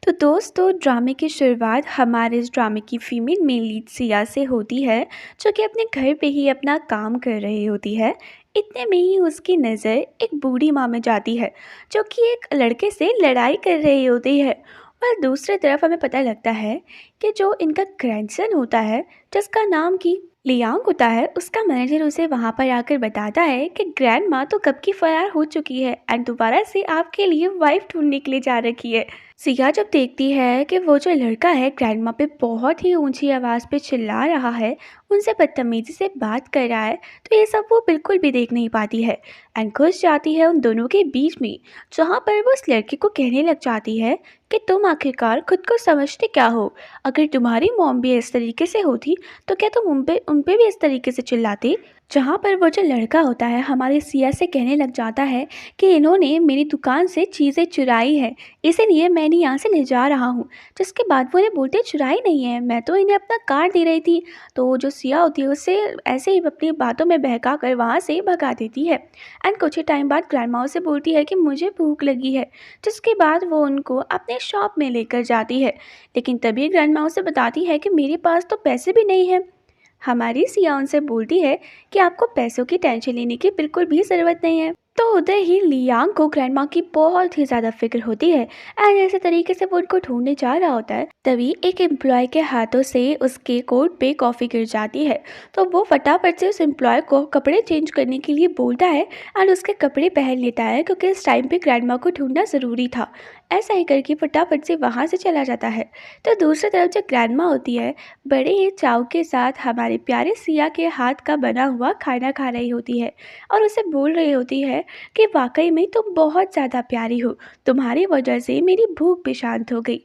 तो दोस्तों ड्रामे की शुरुआत हमारे इस ड्रामे की फीमेल मेन लीड सिया से होती है, जो कि अपने घर पे ही अपना काम कर रही होती है। इतने में ही उसकी नज़र एक बूढ़ी माँ में जाती है, जो कि एक लड़के से लड़ाई कर रही होती है। और दूसरी तरफ हमें पता लगता है कि जो इनका ग्रैंडसन होता है, जिसका नाम की लियांग होता है, उसका मैनेजर उसे वहाँ पर आकर बताता है कि ग्रैंड माँ तो कब की फरार हो चुकी है एंड दोबारा से आपके लिए वाइफ ढूंढने के लिए जा रखी है। सिया जब देखती है कि वो जो लड़का है ग्रैंडमा पे बहुत ही ऊंची आवाज़ पे चिल्ला रहा है, उनसे बदतमीजी से बात कर रहा है, तो ये सब वो बिल्कुल भी देख नहीं पाती है एंड घुस जाती है उन दोनों के बीच में, जहाँ पर वो उस लड़के को कहने लग जाती है कि तुम आखिरकार खुद को समझते क्या हो। अगर तुम्हारी मॉम भी इस तरीके से होती तो क्या तुम उन पे भी इस तरीके से चिल्लाते। जहाँ पर वो जो लड़का होता है हमारी सिया से कहने लग जाता है कि इन्होंने मेरी दुकान से चीज़ें चुराई है, इसीलिए मैं इन्हें यहाँ से ले जा रहा हूँ। जिसके बाद वो इन्हें बोलते चुराई नहीं है, मैं तो इन्हें अपना कार्ड दे रही थी। तो जो सिया होती है उससे ऐसे ही अपनी बातों में बहका कर वहाँ से भगा देती है एंड कुछ ही टाइम बाद ग्रैंडमा से बोलती है कि मुझे भूख लगी है। जिसके बाद वो उनको अपने शॉप में लेकर जाती है, लेकिन तभी ग्रैंडमा उसे बताती है कि मेरे पास तो पैसे भी नहीं है। हमारी सिया उनसे बोलती है कि आपको पैसों की टेंशन लेने की बिल्कुल भी ज़रूरत नहीं है। तो उधर ही लियांग को ग्रैंडमा की बहुत ही ज़्यादा फिक्र होती है एंड ऐसे तरीके से वो उनको ढूंढने जा रहा होता है, तभी एक एम्प्लॉय के हाथों से उसके कोट पे कॉफ़ी गिर जाती है। तो वो फटाफट से उस एम्प्लॉय को कपड़े चेंज करने के लिए बोलता है एंड उसके कपड़े पहन लेता है, क्योंकि इस टाइम पे ग्रैंडमा को ढूंढना ज़रूरी था। ऐसा ही करके फटाफट से वहाँ से चला जाता है। तो दूसरी तरफ जो ग्रैंडमा होती है, बड़े ही चाव के साथ हमारे प्यारे सिया के हाथ का बना हुआ खाना खा रही होती है और उसे बोल रही होती है कि वाकई में तुम बहुत ज़्यादा प्यारी हो, तुम्हारी वजह से मेरी भूख भी शांत हो गई।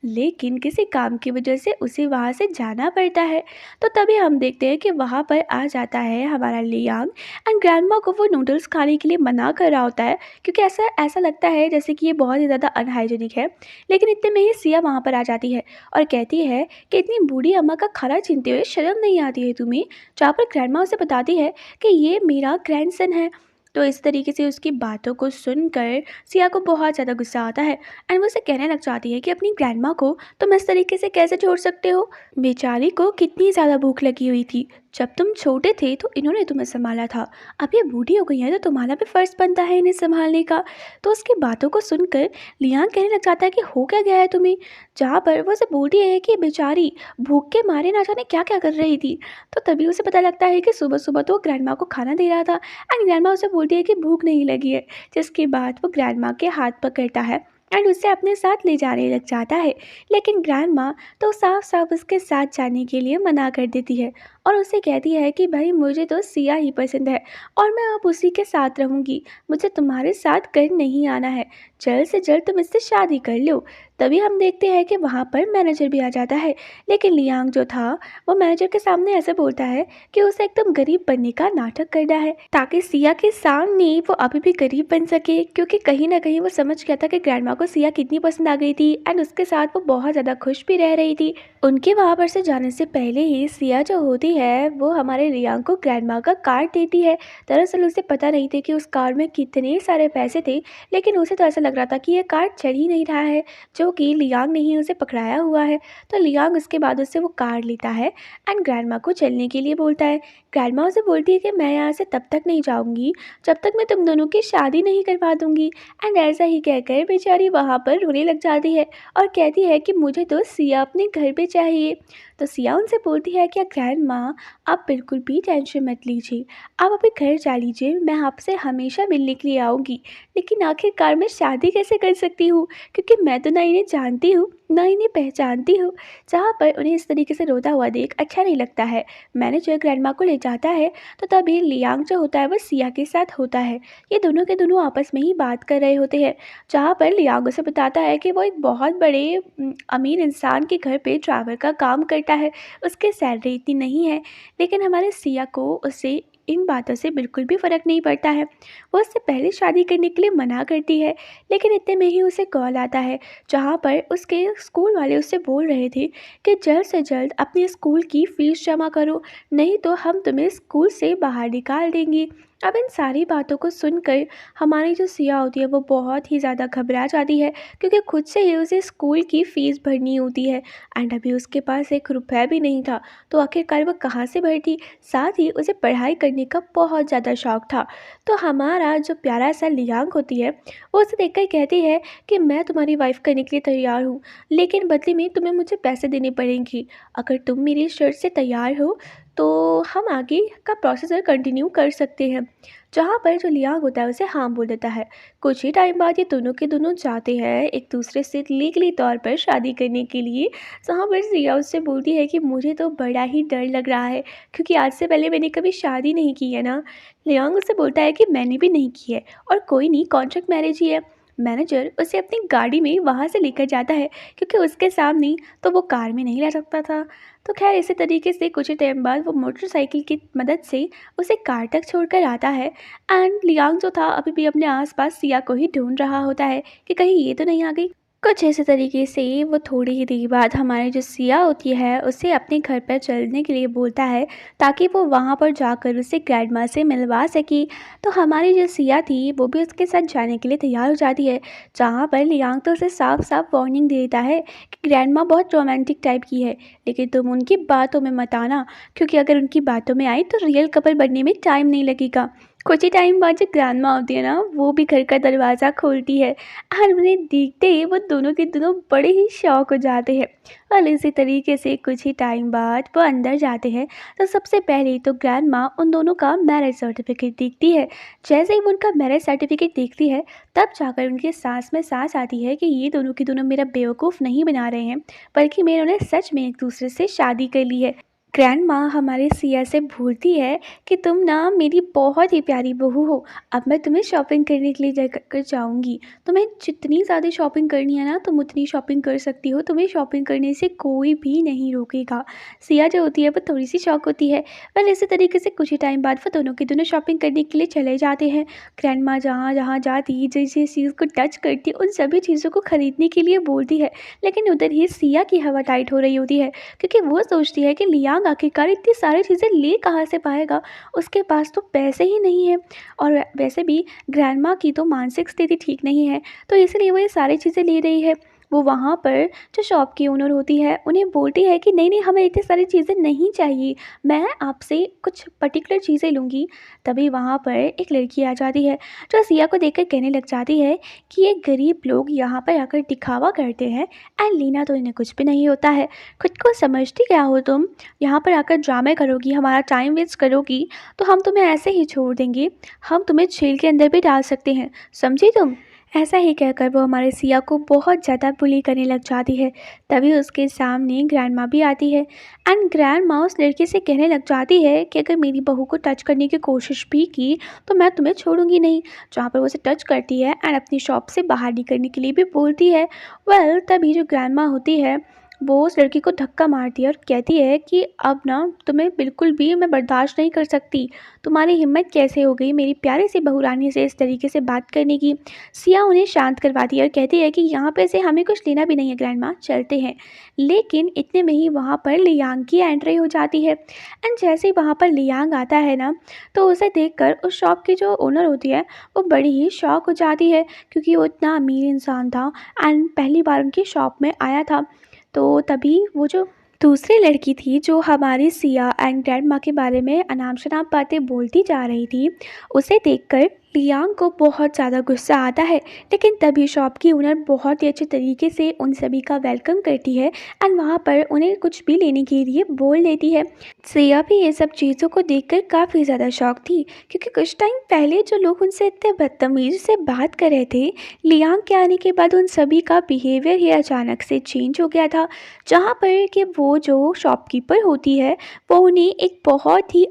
लेकिन किसी काम की वजह से उसे वहाँ से जाना पड़ता है। तो तभी हम देखते हैं कि वहाँ पर आ जाता है हमारा लियांग एंड ग्रैंडमा को वो नूडल्स खाने के लिए मना कर रहा होता है, क्योंकि ऐसा ऐसा लगता है जैसे कि ये बहुत ही ज़्यादा अनहाइजीनिक है। लेकिन इतने में ही सिया वहाँ पर आ जाती है और कहती है कि इतनी बूढ़ी अम्मा का खाना छीनते हुए शर्म नहीं आती है तुम्हें। जहाँ पर ग्रैंडमा उसे बताती है कि ये मेरा ग्रैंडसन है। तो इस तरीके से उसकी बातों को सुनकर सिया को बहुत ज़्यादा गुस्सा आता है एंड वो उसे कहने लग जाती है कि अपनी ग्रैंडमा को तुम इस तरीके से कैसे छोड़ सकते हो। बेचारी को कितनी ज़्यादा भूख लगी हुई थी, जब तुम छोटे थे तो इन्होंने तुम्हें संभाला था, अब ये बूढ़ी हो गई है तो तुम्हारा भी फ़र्ज़ बनता है इन्हें संभालने का। तो उसकी बातों को सुनकर लियांग कहने लग जाता है कि हो क्या गया है तुम्हें। जहाँ पर वो उसे बोलती है कि बेचारी भूख के मारे ना जाने क्या क्या कर रही थी। तो तभी उसे पता लगता है कि सुबह सुबह तो वो ग्रैंडमा को खाना दे रहा था एंड ग्रैंडमा उसे बोलती है कि भूख नहीं लगी है। जिसके बाद वो ग्रैंडमा के हाथ पकड़ता है एंड उसे अपने साथ ले जाने लग जाता है। लेकिन ग्रैंडमा तो साफ साफ उसके साथ जाने के लिए मना कर देती है और उसे कहती है कि भाई मुझे तो सिया ही पसंद है और मैं अब उसी के साथ रहूँगी, मुझे तुम्हारे साथ घर नहीं आना है, जल्द से जल्द तुम इससे शादी कर लो। तभी हम देखते हैं कि वहाँ पर मैनेजर भी आ जाता है। लेकिन लियांग जो था वो मैनेजर के सामने ऐसे बोलता है कि उसे एकदम गरीब बनने का नाटक करना है, ताकि सिया के सामने वो अभी भी गरीब बन सके, क्योंकि कहीं ना कहीं वो समझ गया था कि ग्रैंडमा को सिया कितनी पसंद आ गई थी एंड उसके साथ वो बहुत ज़्यादा खुश भी रह रही थी। उनके वहाँ पर से जाने से पहले ही सिया जो होती है वो हमारे लियांग को ग्रैंडमा का कार्ड देती है। दरअसल उसे पता नहीं थे कि उस कार्ड में कितने सारे पैसे थे, लेकिन उसे तो ऐसा लग रहा था कि ये कार्ड चल ही नहीं रहा है, जो कि लियांग ने ही उसे पकड़ाया हुआ है। तो लियांग उसके बाद उससे वो कार्ड लेता है एंड ग्रैंडमा को चलने के लिए बोलता है। ग्रैंडमा उसे बोलती है कि मैं यहाँ से तब तक नहीं जाऊँगी जब तक मैं तुम दोनों की शादी नहीं करवा दूँगी। एंड ऐसा ही कहकर बेचारी वहाँ पर रोने लग जाती है और कहती है कि मुझे तो सिया अपने घर पे चाहिए। तो सिया उनसे बोलती है कि ग्रैंडमा आप बिल्कुल भी टेंशन मत लीजिए, आप अभी घर जा लीजिए, मैं आपसे हमेशा मिलने के लिए आऊँगी। लेकिन आखिरकार मैं शादी कैसे कर सकती हूँ, क्योंकि मैं तो ना इन्हें जानती हूँ ना इन्हें पहचानती हूँ। जहाँ पर उन्हें इस तरीके से रोता हुआ देख अच्छा नहीं लगता है। मैनेजर ग्रैंडमा को ले जाता है तो तभी लियांग जो होता है वो सिया के साथ होता है। ये दोनों के दोनों आपस में ही बात कर रहे होते हैं। जहाँ पर लियांग उसे बताता है कि वो एक बहुत बड़े अमीर इंसान के घर पे ड्राइवर का काम करता है, उसकी सैलरी इतनी नहीं है। लेकिन हमारे सिया को उससे इन बातों से बिल्कुल भी फ़र्क नहीं पड़ता है। वो उससे पहले शादी करने के लिए मना करती है, लेकिन इतने में ही उसे कॉल आता है जहाँ पर उसके स्कूल वाले उससे बोल रहे थे कि जल्द से जल्द अपनी स्कूल की फ़ीस जमा करो, नहीं तो हम तुम्हें स्कूल से बाहर निकाल देंगे। अब इन सारी बातों को सुनकर हमारी जो सिया होती है वो बहुत ही ज़्यादा घबरा जाती है, क्योंकि खुद से ही उसे स्कूल की फ़ीस भरनी होती है एंड अभी उसके पास एक रुपया भी नहीं था। तो आखिरकार वो कहाँ से भरती। साथ ही उसे पढ़ाई करने का बहुत ज़्यादा शौक था। तो हमारा जो प्यारा सा लियांग होती है वो उसे देखकर कहती है कि मैं तुम्हारी वाइफ़ करने के लिए तैयार हूँ, लेकिन बदले में तुम्हें मुझे पैसे देने पड़ेंगे। अगर तुम मेरी शर्त से तैयार हो तो हम आगे का प्रोसीजर कंटिन्यू कर सकते हैं। जहाँ पर जो लियांग होता है उसे हाँ बोल देता है। कुछ ही टाइम बाद ये दोनों के दोनों जाते हैं एक दूसरे से लीगली तौर पर शादी करने के लिए। जहाँ पर सिया उससे बोलती है कि मुझे तो बड़ा ही डर लग रहा है, क्योंकि आज से पहले मैंने कभी शादी नहीं की है ना। लियांग उससे बोलता है कि मैंने भी नहीं की है और कोई नहीं, कॉन्ट्रैक्ट मैरिज ही है। मैनेजर उसे अपनी गाड़ी में वहाँ से लेकर जाता है, क्योंकि उसके सामने तो वो कार में नहीं ला सकता था। तो खैर इसी तरीके से कुछ ही टाइम बाद वो मोटरसाइकिल की मदद से उसे कार तक छोड़कर आता है एंड लियांग जो था अभी भी अपने आसपास सिया को ही ढूंढ रहा होता है कि कहीं ये तो नहीं आ गई। कुछ इसी तरीके से वो थोड़ी ही देर बाद हमारी जो सिया होती है उसे अपने घर पर चलने के लिए बोलता है, ताकि वो वहाँ पर जाकर उसे ग्रैंडमा से मिलवा सके। तो हमारी जो सिया थी वो भी उसके साथ जाने के लिए तैयार हो जाती है। जहाँ पर लियांग तो उसे साफ साफ वार्निंग दे देता है कि ग्रैंडमा बहुत रोमांटिक टाइप की है, लेकिन तुम उनकी बातों में मत आना, क्योंकि अगर उनकी बातों में आई तो रियल कपल बनने में टाइम नहीं लगेगा। कुछ ही टाइम बाद जो ग्रैंडमा होती है ना वो भी घर का दरवाज़ा खोलती है और उन्हें देखते ही वो दोनों के दोनों बड़े ही शौक हो जाते हैं। और इसी तरीके से कुछ ही टाइम बाद वो अंदर जाते हैं। तो सबसे पहले तो ग्रैंडमा उन दोनों का मैरिज सर्टिफिकेट देखती है। जैसे ही वो उनका मैरिज सर्टिफिकेट देखती है तब जाकर उनके सांस में सांस आती है कि ये दोनों की दोनों मेरा बेवकूफ़ नहीं बना रहे हैं, बल्कि मैंने उन्हें सच में एक दूसरे से शादी कर ली है। ग्रैंडमा हमारे सिया से बोलती है कि तुम ना मेरी बहुत ही प्यारी बहू हो। अब मैं तुम्हें शॉपिंग करने के लिए जाकर जाऊँगी। तुम्हें जितनी ज़्यादा शॉपिंग करनी है ना तुम उतनी शॉपिंग कर सकती हो। तुम्हें शॉपिंग करने से कोई भी नहीं रोकेगा। सिया जो होती है वो थोड़ी-सी शॉक होती है। पर इसी तरीके से कुछ ही टाइम बाद वो दोनों के दोनों शॉपिंग करने के लिए चले जाते हैं। ग्रैंडमा जहाँ-जहाँ जाती, जिस-जिस चीज़ को टच करती उन सभी चीज़ों को खरीदने के लिए बोलती है। लेकिन उधर ही सिया की हवा टाइट हो रही होती है, क्योंकि वो सोचती है कि लियांग आखिरकार इतनी सारी चीज़ें ले कहाँ से पाएगा, उसके पास तो पैसे ही नहीं है। और वैसे भी ग्रैंडमा की तो मानसिक स्थिति ठीक नहीं है, तो इसलिए वो ये सारी चीज़ें ले रही है। वो वहाँ पर जो शॉप की ओनर होती है उन्हें बोलती है कि नहीं नहीं हमें इतनी सारी चीज़ें नहीं चाहिए, मैं आपसे कुछ पर्टिकुलर चीज़ें लूँगी। तभी वहाँ पर एक लड़की आ जाती है जो सिया को देखकर कहने लग जाती है कि ये गरीब लोग यहाँ पर आकर दिखावा करते हैं एंड लेना तो इन्हें कुछ भी नहीं होता है। खुद को समझती क्या हो तुम? यहाँ पर आकर ड्रामे करोगी, हमारा टाइम वेस्ट करोगी, तो हम तुम्हें ऐसे ही छोड़ देंगे। हम तुम्हें जेल के अंदर भी डाल सकते हैं, समझी तुम? ऐसा ही कहकर वो हमारे सिया को बहुत ज़्यादा बुली करने लग जाती है। तभी उसके सामने ग्रैंडमा भी आती है एंड ग्रैंडमा उस लड़के से कहने लग जाती है कि अगर मेरी बहू को टच करने की कोशिश भी की तो मैं तुम्हें छोड़ूंगी नहीं। जहाँ पर वो उसे टच करती है एंड अपनी शॉप से बाहर निकलने के लिए भी बोलती है। तभी जो ग्रैंडमा होती है वो उस लड़की को धक्का मारती है और कहती है कि अब ना तुम्हें बिल्कुल भी मैं बर्दाश्त नहीं कर सकती। तुम्हारी हिम्मत कैसे हो गई मेरी प्यारी सी बहू रानी से इस तरीके से बात करने की। सिया उन्हें शांत करवाती है और कहती है कि यहाँ पे से हमें कुछ लेना भी नहीं है ग्रैंडमा, चलते हैं। लेकिन इतने में ही वहाँ पर लियांग की एंट्री हो जाती है एंड जैसे ही वहाँ पर लियांग आता है ना तो उसे देखकर उस शॉप की जो ओनर होती है वो बड़ी ही शॉक हो जाती है, क्योंकि वो इतना अमीर इंसान था एंड पहली बार उनकी शॉप में आया था। तो तभी वो जो दूसरी लड़की थी जो हमारी सिया एंड ग्रैंडमा के बारे में अनाप-शनाप बातें बोलती जा रही थी, उसे देखकर लियांग को बहुत ज़्यादा गुस्सा आता है। लेकिन तभी शॉप की ओनर बहुत ही अच्छे तरीके से उन सभी का वेलकम करती है एंड वहाँ पर उन्हें कुछ भी लेने के लिए बोल देती है। सिया भी ये सब चीज़ों को देखकर काफ़ी ज़्यादा शॉक थी, क्योंकि कुछ टाइम पहले जो लोग उनसे इतने बदतमीज़ी से बात कर रहे थे, लियांग के आने के बाद उन सभी का बिहेवियर ही अचानक से चेंज हो गया था। जहाँ पर कि वो जो शॉपकीपर होती है वो उन्हें एक बहुत ही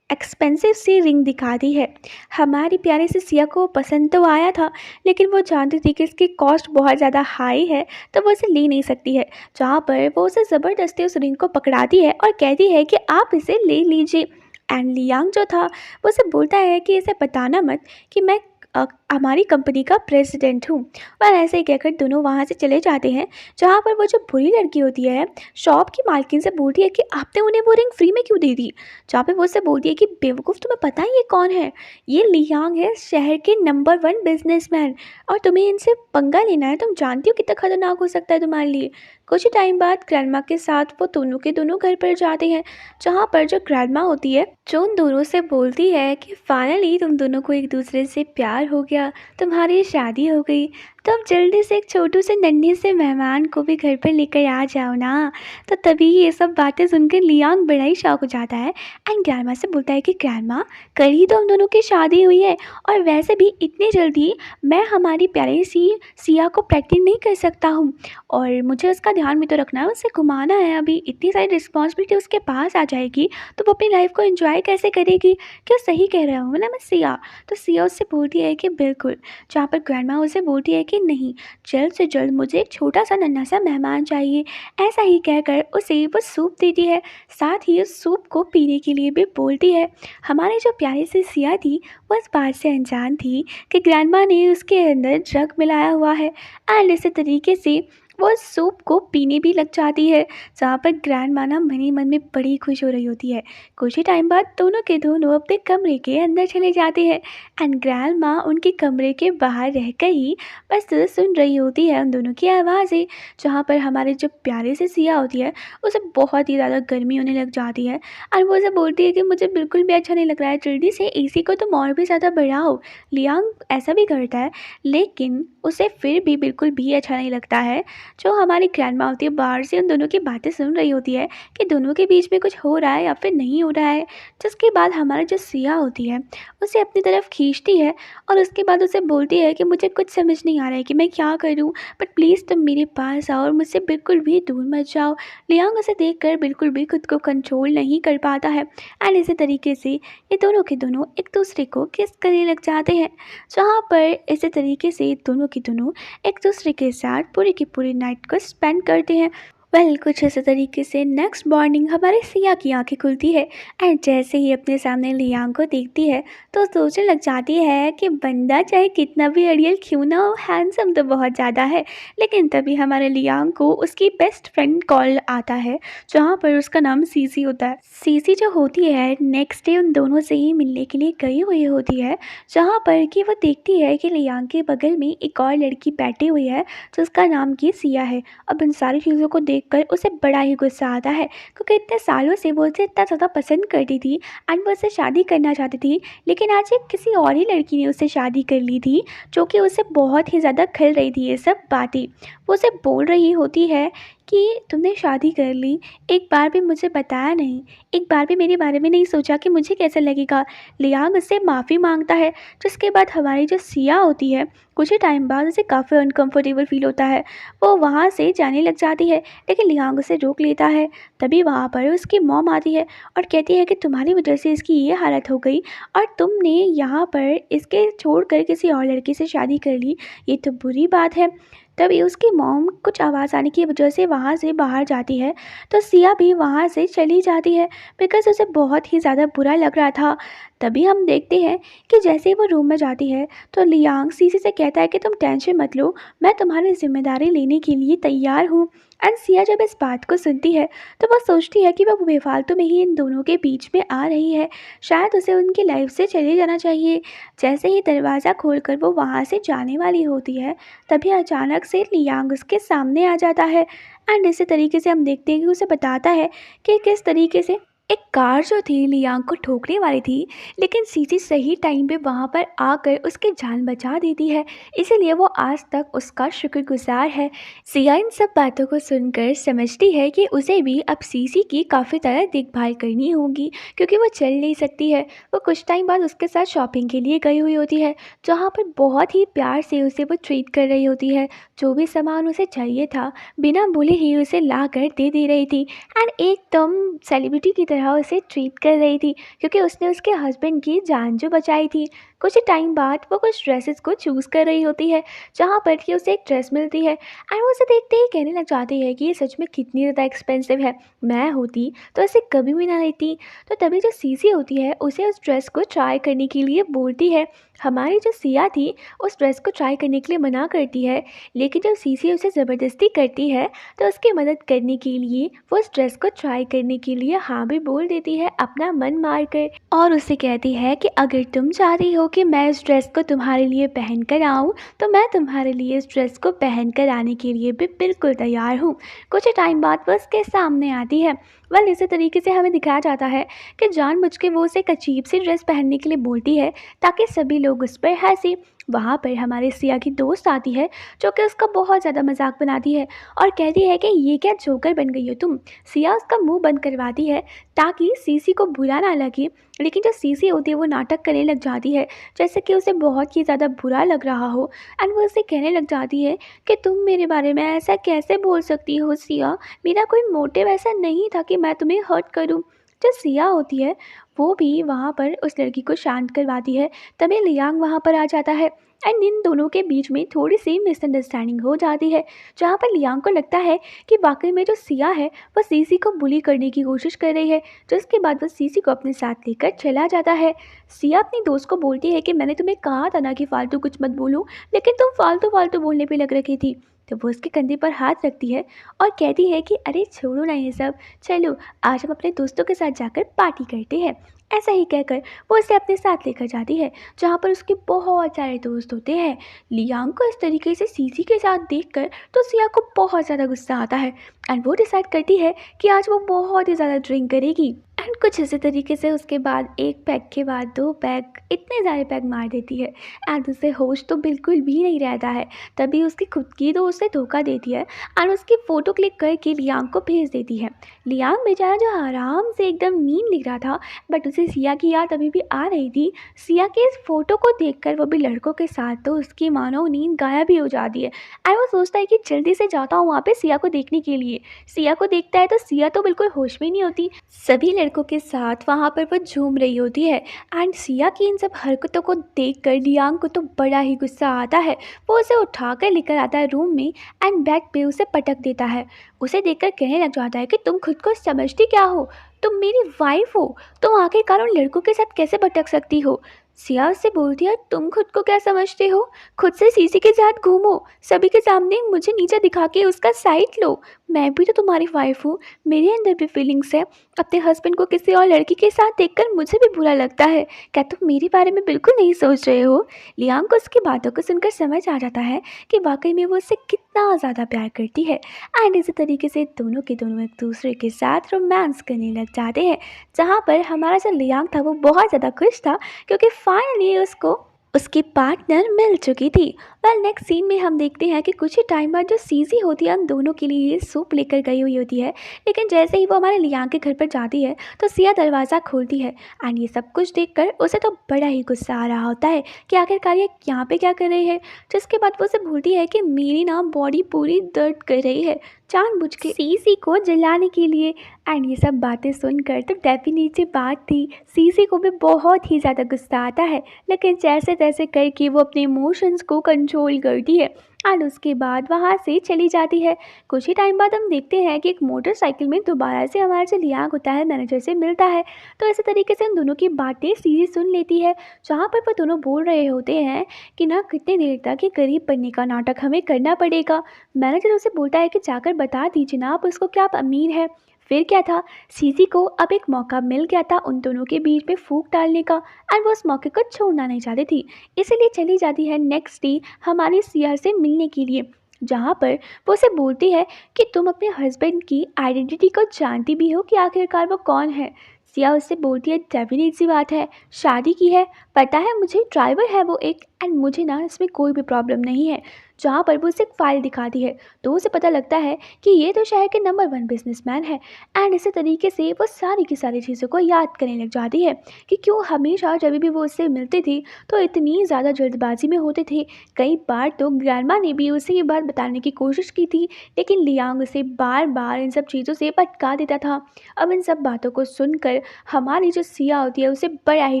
एक्सपेंसिव सी रिंग दिखा दी है। हमारी प्यारी सी सिया को पसंद तो आया था, लेकिन वो जानती थी कि इसकी कॉस्ट बहुत ज़्यादा हाई है, तो वो इसे ले नहीं सकती है। जहाँ पर वो उसे ज़बरदस्ती उस रिंग को पकड़ाती है और कहती है कि आप इसे ले लीजिए। एंड लियांग जो था वो उसे बोलता है कि इसे बताना मत कि मैं हमारी कंपनी का प्रेसिडेंट हूँ। और ऐसे ही कहकर दोनों वहाँ से चले जाते हैं, जहाँ पर वो जो बुरी लड़की होती है, शॉप की मालकिन से बोलती है कि आपने उन्हें वो रिंग फ्री में क्यों दे दी? जहाँ पे वो उससे बोलती है कि बेवकूफ़, तुम्हें पता है ये कौन है? ये लियांग है, शहर के नंबर 1 बिज़नेसमैन, और तुम्हें इनसे पंगा लेना है, तुम जानती हो कितना खतरनाक हो सकता है तुम्हारे लिए। कुछ ही टाइम बाद ग्रैंडमा के साथ वो दोनों के दोनों घर पर जाते हैं, जहाँ पर जो ग्रैंडमा होती है, जो उन दोनों से बोलती है कि फाइनली तुम दोनों को एक दूसरे से प्यार हो गया, तुम्हारी शादी हो गई, तो अब जल्दी से एक छोटू से नन्हे से मेहमान को भी घर पर लेकर आ जाओ ना। तो तभी ये सब बातें सुनकर लियांग बड़ा ही शॉक हो जाता है एंड ग्रैंडमा से बोलता है कि ग्रैंडमा, कल ही तो हम दोनों की शादी हुई है, और वैसे भी इतनी जल्दी मैं हमारी प्यारी सी सिया को प्रेग्नेंट नहीं कर सकता हूँ, और मुझे उसका ध्यान भी तो रखना है, उसे घुमाना है, अभी इतनी सारी रिस्पॉन्सिबिलिटी उसके पास आ जाएगी तो वो अपनी लाइफ को एंजॉय कैसे करेगी? क्या सही कह रहा हूँ ना मैं सिया? तो सिया उससे बोलती है कि बिल्कुल, जहाँ पर ग्रैंडमा उसे बोलती है कि नहीं, जल्द से जल्द मुझे एक छोटा सा नन्हा सा मेहमान चाहिए। ऐसा ही कहकर उसे वो सूप देती है, साथ ही उस सूप को पीने के लिए भी बोलती है। हमारी जो प्यारी सी सिया थी वो इस बात से अनजान थी कि ग्रैंडमा ने उसके अंदर ड्रग मिलाया हुआ है, एंड इसी तरीके से वो इस सूप को पीने भी लग जाती है, जहाँ पर ग्रैंडमा ना मन ही मन में बड़ी खुश हो रही होती है। कुछ ही टाइम बाद दोनों के दोनों अपने कमरे के अंदर चले जाते हैं, एंड ग्रैंडमा उनके कमरे के बाहर रहकर ही बस सुन रही होती है उन दोनों की आवाज़ें, जहाँ पर हमारे जो प्यारे से सिया होती है, उसे बहुत ही ज़्यादा गर्मी होने लग जाती है, और वो उसे बोलती है कि मुझे बिल्कुल भी अच्छा नहीं लग रहा है, जल्दी से एसी को तुम और भी ज़्यादा बढ़ाओ। लियांग ऐसा भी करता है, लेकिन उसे फिर भी बिल्कुल भी अच्छा नहीं लगता है। जो हमारी ग्रैंडमा होती है बाहर से उन दोनों की बातें सुन रही होती है कि दोनों के बीच में कुछ हो रहा है या फिर नहीं हो रहा है, जिसके बाद हमारी जो सिया होती है उसे अपनी तरफ खींचती है, और उसके बाद उसे बोलती है कि मुझे कुछ समझ नहीं आ रहा है कि मैं क्या करूं, बट प्लीज़ तुम मेरे पास आओ और मुझसे बिल्कुल भी दूर मत जाओ। लियांग उसे देखकर बिल्कुल भी खुद को कंट्रोल नहीं कर पाता है, एंड इसी तरीके से ये दोनों के दोनों एक दूसरे को किस करने लग जाते हैं, जहाँ पर इसी तरीके से दोनों के दोनों एक दूसरे के साथ पूरी की पूरी नाइट को स्पेंड करते हैं। कुछ इसी तरीके से नेक्स्ट मॉर्निंग हमारी सिया की आंखें खुलती है, एंड जैसे ही अपने सामने लियांग को देखती है तो सोचने लग जाती है कि बंदा चाहे कितना भी अड़ियल क्यों ना हो, हैंडसम तो बहुत ज़्यादा है। लेकिन तभी हमारे लियांग को उसकी बेस्ट फ्रेंड कॉल आता है, जहाँ पर उसका नाम सीसी होता है। सीसी जो होती है नेक्स्ट डे उन दोनों से ही मिलने के लिए गई हुई होती है, जहाँ पर कि वो देखती है कि लियांग के बगल में एक और लड़की बैठी हुई है जिसका नाम की सिया है। अब इन सारी चीज़ों को देखकर उसे बड़ा ही गुस्सा आता है, क्योंकि इतने सालों से वो उसे इतना ज़्यादा पसंद करती थी एंड वो उससे शादी करना चाहती थी, लेकिन आज एक किसी और ही लड़की ने उससे शादी कर ली थी, जो कि उसे बहुत ही ज़्यादा खल रही थी ये सब बातें। वो उसे बोल रही होती है कि तुमने शादी कर ली, एक बार भी मुझे बताया नहीं, एक बार भी मेरे बारे में नहीं सोचा कि मुझे कैसा लगेगा। लियांग उससे माफ़ी मांगता है, जिसके बाद हमारी जो सिया होती है कुछ ही टाइम बाद उसे काफ़ी अनकंफर्टेबल फील होता है, वो वहाँ से जाने लग जाती है, लेकिन लियांग उसे रोक लेता है। तभी वहाँ पर उसकी मॉम आती है और कहती है कि तुम्हारी वजह से इसकी ये हालत हो गई, और तुमने यहाँ पर इसके छोड़कर किसी और लड़की से शादी कर ली, ये तो बुरी बात है। तभी उसकी मॉम कुछ आवाज़ आने की वजह से वहाँ से बाहर जाती है, तो सिया भी वहाँ से चली जाती है, बिकॉज़ उसे बहुत ही ज़्यादा बुरा लग रहा था। तभी हम देखते हैं कि जैसे ही वो रूम में जाती है तो लियांग सीसी से कहता है कि तुम टेंशन मत लो, मैं तुम्हारी ज़िम्मेदारी लेने के लिए तैयार हूँ। एंड सिया जब इस बात को सुनती है तो वो सोचती है कि वो बेफालतू में ही इन दोनों के बीच में आ रही है, शायद उसे उनकी लाइफ से चले जाना चाहिए। जैसे ही दरवाज़ा खोलकर वो वहाँ से जाने वाली होती है, तभी अचानक से लियांग उसके सामने आ जाता है, एंड इसी तरीके से हम देखते हैं कि उसे बताता है कि किस तरीके से एक कार जो थी लियांग को ठोकने वाली थी, लेकिन सीसी सही टाइम पे वहाँ पर आकर उसकी जान बचा देती है, इसीलिए वो आज तक उसका शुक्रगुजार है। सिया इन सब बातों को सुनकर समझती है कि उसे भी अब सीसी की काफ़ी तरह देखभाल करनी होगी, क्योंकि वो चल नहीं सकती है। वो कुछ टाइम बाद उसके साथ शॉपिंग के लिए गई हुई होती है, जहाँ पर बहुत ही प्यार से उसे वो ट्रीट कर रही होती है, जो भी सामान उसे चाहिए था बिना बोले ही उसे ला कर दे रही थी, एंड एकदम सेलिब्रिटी की तरह उसे ट्रीट कर रही थी, क्योंकि उसने उसके हस्बैंड की जान जो बचाई थी। कुछ टाइम बाद वो कुछ ड्रेसेस को चूज़ कर रही होती है, जहाँ पर कि उसे एक ड्रेस मिलती है एंड वो उसे देखते ही कहने लग जाती है कि ये सच में कितनी ज़्यादा एक्सपेंसिव है। मैं होती तो ऐसे कभी भी ना लेती। तो तभी जो सीसी होती है उसे उस ड्रेस को ट्राई करने के लिए बोलती है। हमारी जो सिया थी उस ड्रेस को ट्राई करने के लिए मना करती है, लेकिन जब सीसी उसे ज़बरदस्ती करती है तो उसकी मदद करने के लिए वो उस ड्रेस को ट्राई करने के लिए हाँ भी बोल देती है अपना मन मार कर, और उससे कहती है कि अगर तुम चाहती हो कि मैं इस ड्रेस को तुम्हारे लिए पहन कर आऊँ तो मैं तुम्हारे लिए इस ड्रेस को पहन कर आने के लिए भी बिल्कुल तैयार हूँ। कुछ टाइम बाद वो उसके सामने आती है। वेल इसी तरीके से हमें दिखाया जाता है कि जानबूझ के वो उसे एक अजीब सी ड्रेस पहनने के लिए बोलती है ताकि सभी लोग उस पर हंसे। वहाँ पर हमारे सिया की दोस्त आती है जो कि उसका बहुत ज़्यादा मजाक बनाती है और कहती है कि ये क्या जोकर बन गई हो तुम। सिया उसका मुंह बंद करवाती है ताकि सीसी को बुरा ना लगे, लेकिन जो सीसी होती है वो नाटक करने लग जाती है जैसे कि उसे बहुत ही ज़्यादा बुरा लग रहा हो एंड वो उसे कहने लग जाती है कि तुम मेरे बारे में ऐसा कैसे बोल सकती हो सिया, मेरा कोई मोटिव ऐसा नहीं था कि मैं तुम्हें हर्ट करूं। जो सिया होती है वो भी वहाँ पर उस लड़की को शांत करवाती है। तभी लियांग वहाँ पर आ जाता है एंड इन दोनों के बीच में थोड़ी सी मिसअंडरस्टैंडिंग हो जाती है, जहाँ पर लियांग को लगता है कि वाकई में जो सिया है वो सीसी को बुली करने की कोशिश कर रही है, जिसके बाद वो सीसी को अपने साथ लेकर चला जाता है। सिया अपनी दोस्त को बोलती है कि मैंने तुम्हें कहा था ना कि फालतू कुछ मत बोलो, लेकिन तुम फालतू फालतू बोलने पे लग रखी थी। तो वो उसके कंधे पर हाथ रखती है और कहती है कि अरे छोड़ो ना ये सब, चलो आज हम अपने दोस्तों के साथ जाकर पार्टी करते हैं। ऐसा ही कहकर वो उसे अपने साथ लेकर जाती है, जहाँ पर उसके बहुत सारे दोस्त होते हैं। लियांग को इस तरीके से सीसी के साथ देखकर तो सिया को बहुत ज़्यादा गुस्सा आता है एंड वो डिसाइड करती है कि आज वो बहुत ही ज़्यादा ड्रिंक करेगी एंड कुछ इसी तरीके से उसके बाद एक पैग के बाद दो पैग, इतने सारे पैग मार देती है एंड उसे होश तो बिल्कुल भी नहीं रहता है। तभी उसकी खुद की दोस्त उसे धोखा देती है एंड उसकी फ़ोटो क्लिक करके लियांग को भेज देती है। लियांग बेचारा जो आराम से एकदम नींद ले रहा था, बट उसे सिया की याद अभी भी आ रही थी। सिया के इस फोटो को देखकर वो भी लड़कों के साथ, तो उसकी मानो नींद गायब ही हो जाती है एंड वो सोचता है कि जल्दी से जाता हूँ वहाँ पे सिया को देखने के लिए। सिया को देखता है तो सिया तो बिल्कुल होश में नहीं होती। सभी लड़कों के साथ वहाँ पर वो झूम रही होती है एंड सिया की इन सब हरकतों को देखकर लियांग को तो बड़ा ही गुस्सा आता है। वो उसे उठाकर लेकर आता है रूम में एंड बेड पे उसे पटक देता है। उसे देखकर कहने लग जाता है कि तुम खुद को समझती क्या हो, तुम मेरी वाइफ हो, तुम आखिरकार उन लड़कों के साथ कैसे भटक सकती हो। सिया उससे बोलती है तुम खुद को क्या समझते हो, खुद से सीसी के साथ घूमो, सभी के सामने मुझे नीचा दिखा के उसका साइड लो। मैं भी तो तुम्हारी वाइफ हूँ, मेरे अंदर भी फीलिंग्स है। अपने हस्बैंड को किसी और लड़की के साथ देखकर मुझे भी बुरा लगता है, क्या तुम मेरे बारे में बिल्कुल नहीं सोच रहे हो। लियांग को उसकी बातों को सुनकर समझ आ जाता है कि वाकई में वो उससे कितना ज़्यादा प्यार करती है एंड इसी तरीके से दोनों के दोनों एक दूसरे के साथ रोमांस करने लग जाते हैं, जहाँ पर हमारा जो लियांग था वो बहुत ज़्यादा खुश था क्योंकि फाइनली उसको उसकी पार्टनर मिल चुकी थी। वेल नेक्स्ट सीन में हम देखते हैं कि कुछ ही टाइम बाद जो सीजी होती है उन दोनों के लिए सूप लेकर गई हुई होती है, लेकिन जैसे ही वो हमारे लियांग के घर पर जाती है तो सिया दरवाज़ा खोलती है एंड ये सब कुछ देखकर उसे तो बड़ा ही गुस्सा आ रहा होता है कि आखिरकार ये यहाँ पे क्या कर रही है। जिसके बाद वो उसे बोलती है कि मेरी ना बॉडी पूरी दर्द कर रही है जानबूझ के सीसी को जलाने के लिए एंड ये सब बातें सुनकर तो डेफिनेटली बात थी, सीसी को भी बहुत ही ज़्यादा गुस्सा आता है, लेकिन जैसे तैसे करके वो अपने इमोशंस को कंट्रोल करती है एंड उसके बाद वहाँ से चली जाती है। कुछ ही टाइम बाद हम देखते हैं कि एक मोटरसाइकिल में दोबारा से हमारा जो लियांग होता है मैनेजर से मिलता है। तो इसी तरीके से उन दोनों की बातें सीधी सुन लेती है, जहाँ पर वो दोनों बोल रहे होते हैं कि ना कितनी देर तक ये गरीब बनने का नाटक हमें करना पड़ेगा। मैनेजर उसे बोलता है कि जाकर बता दीजिए ना आप उसको कि आप अमीर हैं। फिर क्या था, सीसी को अब एक मौका मिल गया था उन दोनों के बीच में फूंक डालने का एंड वो उस मौके को छोड़ना नहीं चाहती थी, इसीलिए चली जाती है नेक्स्ट डे हमारी सिया से मिलने के लिए, जहाँ पर वो उसे बोलती है कि तुम अपने हस्बैंड की आइडेंटिटी को जानती भी हो कि आखिरकार वो कौन है। सिया उससे बोलती है डेफिनेट सी बात है, शादी की है, पता है मुझे, ड्राइवर है वो एक एंड मुझे ना इसमें कोई भी प्रॉब्लम नहीं है। जहाँ पर वो उसे एक फ़ाइल दिखाती है तो उसे पता लगता है कि ये तो शहर के नंबर 1 बिजनेसमैन है एंड इसी तरीके से वो सारी की सारी चीज़ों को याद करने लग जाती है कि क्यों हमेशा जब भी वो उससे मिलती थी तो इतनी ज़्यादा जल्दबाजी में होते थे। कई बार तो ग्रैंडमा ने भी उसे ये बात बताने की कोशिश की थी, लेकिन लियांग उसे बार बार इन सब चीज़ों से भटका देता था। अब इन सब बातों को सुनकर हमारी जो सिया होती है उसे बड़ा ही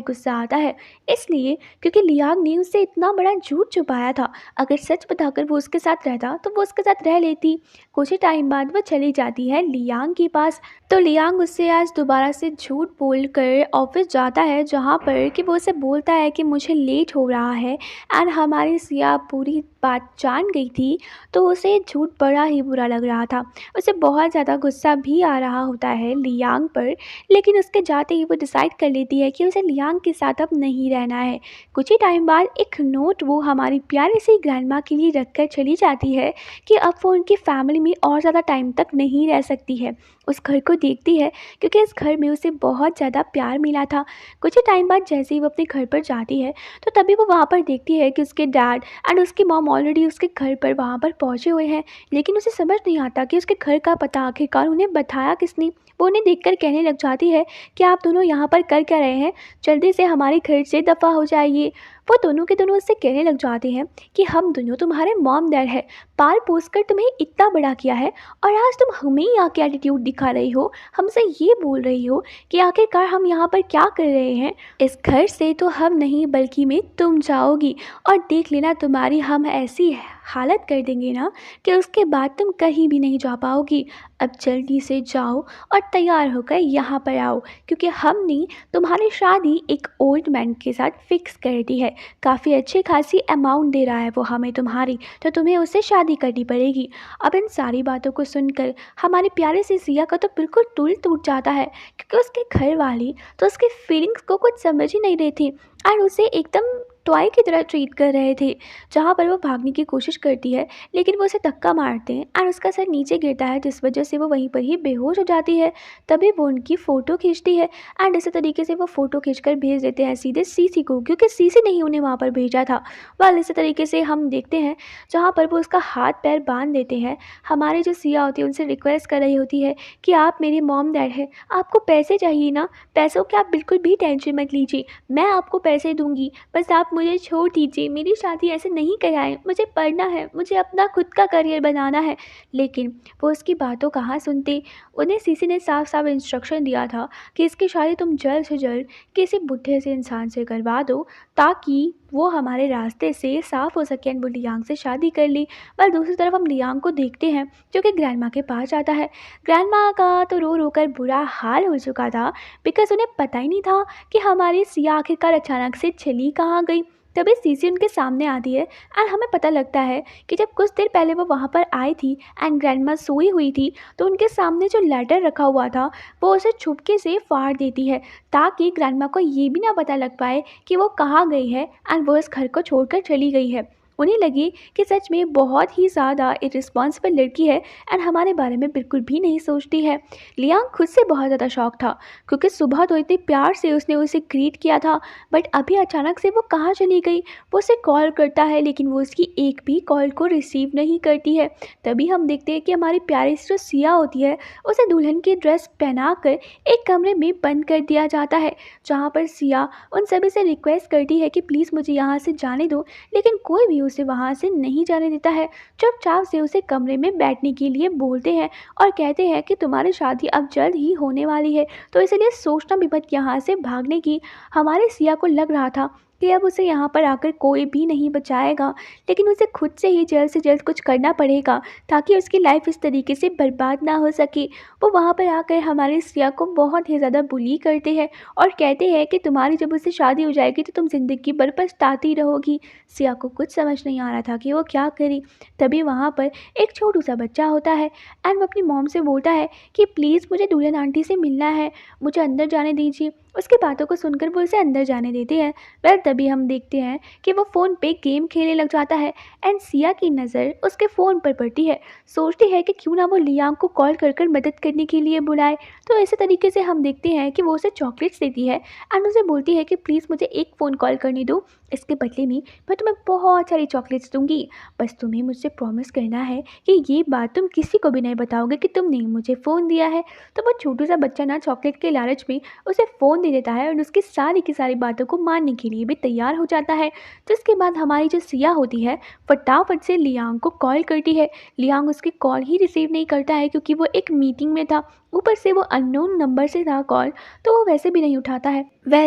गुस्सा आता है, इसलिए क्योंकि लियांग ने उससे इतना बड़ा झूठ छुपाया था। अगर सच बताकर वो उसके साथ रहता तो वो उसके साथ रह लेती। कुछ ही टाइम बाद वो चली जाती है लियांग के पास। तो लियांग उससे आज दोबारा से झूठ बोलकर ऑफिस जाता है, जहाँ पर कि वो उसे बोलता है कि मुझे लेट हो रहा है। एंड हमारी सिया पूरी बात जान गई थी, तो उसे झूठ बड़ा ही बुरा लग रहा था। उसे बहुत ज़्यादा गुस्सा भी आ रहा होता है लियांग पर। लेकिन उसके जाते ही वो डिसाइड कर लेती है कि उसे लियांग के साथ अब नहीं रहना है। कुछ ही टाइम बाद एक नोट वो हमारी प्यारी सी ग्रैंडमा के लिए रख कर चली जाती है कि अब वो उनकी फैमिली में और ज़्यादा टाइम तक नहीं रह सकती है। उस घर को देखती है क्योंकि इस घर में उसे बहुत ज़्यादा प्यार मिला था। कुछ ही टाइम बाद जैसे ही वो अपने घर पर जाती है, तो तभी वो वहाँ पर देखती है कि उसके डैड एंड उसकी मॉम ऑलरेडी उसके घर पर वहाँ पर पहुँचे हुए हैं। लेकिन उसे समझ नहीं आता कि उसके घर का पता आखिरकार उन्हें बताया किसने। वो उन्हें देखकर कहने लग जाती है कि आप दोनों यहाँ पर कर क्या रहे हैं, जल्दी से हमारे घर से दफ़ा हो जाइए। वो दोनों के दोनों उससे कहने लग जाते हैं कि हम दोनों तुम्हारे मॉम डैड हैं, पाल पोस कर तुम्हें इतना बड़ा किया है, और आज तुम हमें ही आके एटीट्यूड दिखा रही हो, हमसे ये बोल रही हो कि आखिरकार हम यहाँ पर क्या कर रहे हैं। इस घर से तो हम नहीं बल्कि में तुम जाओगी, और देख लेना तुम्हारी हम ऐसी हालत कर देंगे ना कि उसके बाद तुम कहीं भी नहीं जा पाओगी। अब जल्दी से जाओ और तैयार होकर यहाँ पर आओ, क्योंकि हमने तुम्हारी शादी एक ओल्ड मैन के साथ फिक्स कर दी है। काफ़ी अच्छी खासी अमाउंट दे रहा है वो हमें तुम्हारी, तो तुम्हें उससे शादी करनी पड़ेगी। अब इन सारी बातों को सुनकर हमारे प्यारे से सिया का तो बिल्कुल दिल टूट जाता है, क्योंकि उसके घर वाली तो उसकी फीलिंग्स को कुछ समझ ही नहीं रही थी और उसे एकदम टॉय की तरह ट्रीट कर रहे थे। जहाँ पर वो भागने की कोशिश करती है, लेकिन वो उसे धक्का मारते हैं और उसका सर नीचे गिरता है, जिस वजह से वो वहीं पर ही बेहोश हो जाती है। तभी वो उनकी फ़ोटो खींचती है एंड इसी तरीके से वो फ़ोटो खींचकर भेज देते हैं सीधे सीसी को, क्योंकि सीसी ने ही उन्हें वहाँ पर भेजा था। वेल इसी तरीके से हम देखते हैं जहाँ पर वो उसका हाथ पैर बांध देते हैं। हमारी जो सिया होती है उनसे रिक्वेस्ट कर रही होती है कि आप मेरे मॉम डैड हैं, आपको पैसे चाहिए ना, पैसों की आप बिल्कुल भी टेंशन मत लीजिए, मैं आपको पैसे दूंगी, बस आप मुझे छोड़ दीजिए, मेरी शादी ऐसे नहीं कराएं, मुझे पढ़ना है, मुझे अपना खुद का करियर बनाना है। लेकिन वो उसकी बातों कहाँ सुनते। उन्हें सीसी ने साफ साफ इंस्ट्रक्शन दिया था कि इसकी शादी तुम जल्द से जल्द किसी बुढ़े से इंसान से करवा दो, ताकि वो हमारे रास्ते से साफ़ हो सके एंड वो लियांग से शादी कर ली। पर दूसरी तरफ हम लियांग को देखते हैं जो कि ग्रैंडमा के पास जाता है। ग्रैंडमा का तो रो रो कर बुरा हाल हो चुका था, बिकॉज़ उन्हें पता ही नहीं था कि हमारी सिया आखिरकार अचानक से चली कहाँ गई। तभी सीसी उनके सामने आती है एंड हमें पता लगता है कि जब कुछ देर पहले वो वहाँ पर आई थी एंड ग्रैंडमा सोई हुई थी, तो उनके सामने जो लेटर रखा हुआ था वो उसे छुपके से फाड़ देती है, ताकि ग्रैंडमा को ये भी ना पता लग पाए कि वो कहाँ गई है एंड वो इस घर को छोड़कर चली गई है। उन्हें लगी कि सच में बहुत ही ज़्यादा इर्रिस्पॉन्सिबल लड़की है एंड हमारे बारे में बिल्कुल भी नहीं सोचती है। लियांग खुद से बहुत ज़्यादा शॉक था, क्योंकि सुबह तो इतने प्यार से उसने उसे ग्रीट किया था, बट अभी अचानक से वो कहाँ चली गई। वो उसे कॉल करता है लेकिन वो उसकी एक भी कॉल को रिसीव नहीं करती है। तभी हम देखते हैं कि हमारी प्यारी सी जो सिया होती है उसे दुल्हन की ड्रेस पहनाकर एक कमरे में बंद कर दिया जाता है, जहाँ पर सिया उन सभी से रिक्वेस्ट करती है कि प्लीज़ मुझे यहाँ से जाने दो, लेकिन कोई भी उसे वहाँ से नहीं जाने देता है। चुपचाप से उसे कमरे में बैठने के लिए बोलते हैं और कहते हैं कि तुम्हारी शादी अब जल्द ही होने वाली है, तो इसलिए सोचना भी मत यहाँ से भागने की। हमारे सिया को लग रहा था कि अब उसे यहाँ पर आकर कोई भी नहीं बचाएगा, लेकिन उसे खुद से जल्द कुछ करना पड़ेगा ताकि उसकी लाइफ इस तरीके से बर्बाद ना हो सके। वो वहाँ पर आकर हमारे सिया को बहुत ही ज़्यादा बुली करते हैं और कहते हैं कि तुम्हारी जब उससे शादी हो जाएगी तो तुम ज़िंदगी भर पछताती रहोगी। सिया को कुछ समझ नहीं आ रहा था कि वो क्या करे। तभी वहाँ पर एक छोटू सा बच्चा होता है एंड वो अपनी मॉम से बोलता है कि प्लीज़ मुझे दुल्हन आंटी से मिलना है, मुझे अंदर जाने दीजिए। उसकी बातों को सुनकर वो उसे अंदर जाने देते हैं। वेल तभी हम देखते हैं कि वो फ़ोन पे गेम खेलने लग जाता है एंड सिया की नज़र उसके फ़ोन पर पड़ती है। सोचती है कि क्यों ना वो लियांग को कॉल कर कर मदद करने के लिए बुलाए। तो इसी तरीके से हम देखते हैं कि वो उसे चॉकलेट्स देती है एंड उसे बोलती है कि प्लीज़ मुझे एक फ़ोन कॉल करने दो, इसके बदले में मैं तुम्हें बहुत सारी चॉकलेट्स दूँगी। बस तुम्हें मुझसे प्रॉमिस करना है कि ये बात तुम किसी को भी नहीं बताओगे कि तुमने मुझे फ़ोन दिया है। तो वो छोटू-सा बच्चा ना चॉकलेट के लालच में उसे फ़ोन दे देता है और उसकी सारी की सारी बातों को मानने के लिए भी तैयार हो जाता है। जिसके बाद हमारी जो सिया होती है, फटाफट से लियांग को कॉल करती है। लियांग उसकी कॉल ही रिसीव नहीं करता है क्योंकि वो एक मीटिंग में था। ऊपर से वो अननोन नंबर से था कॉल, तो वो वैसे भी नहीं उठाता है।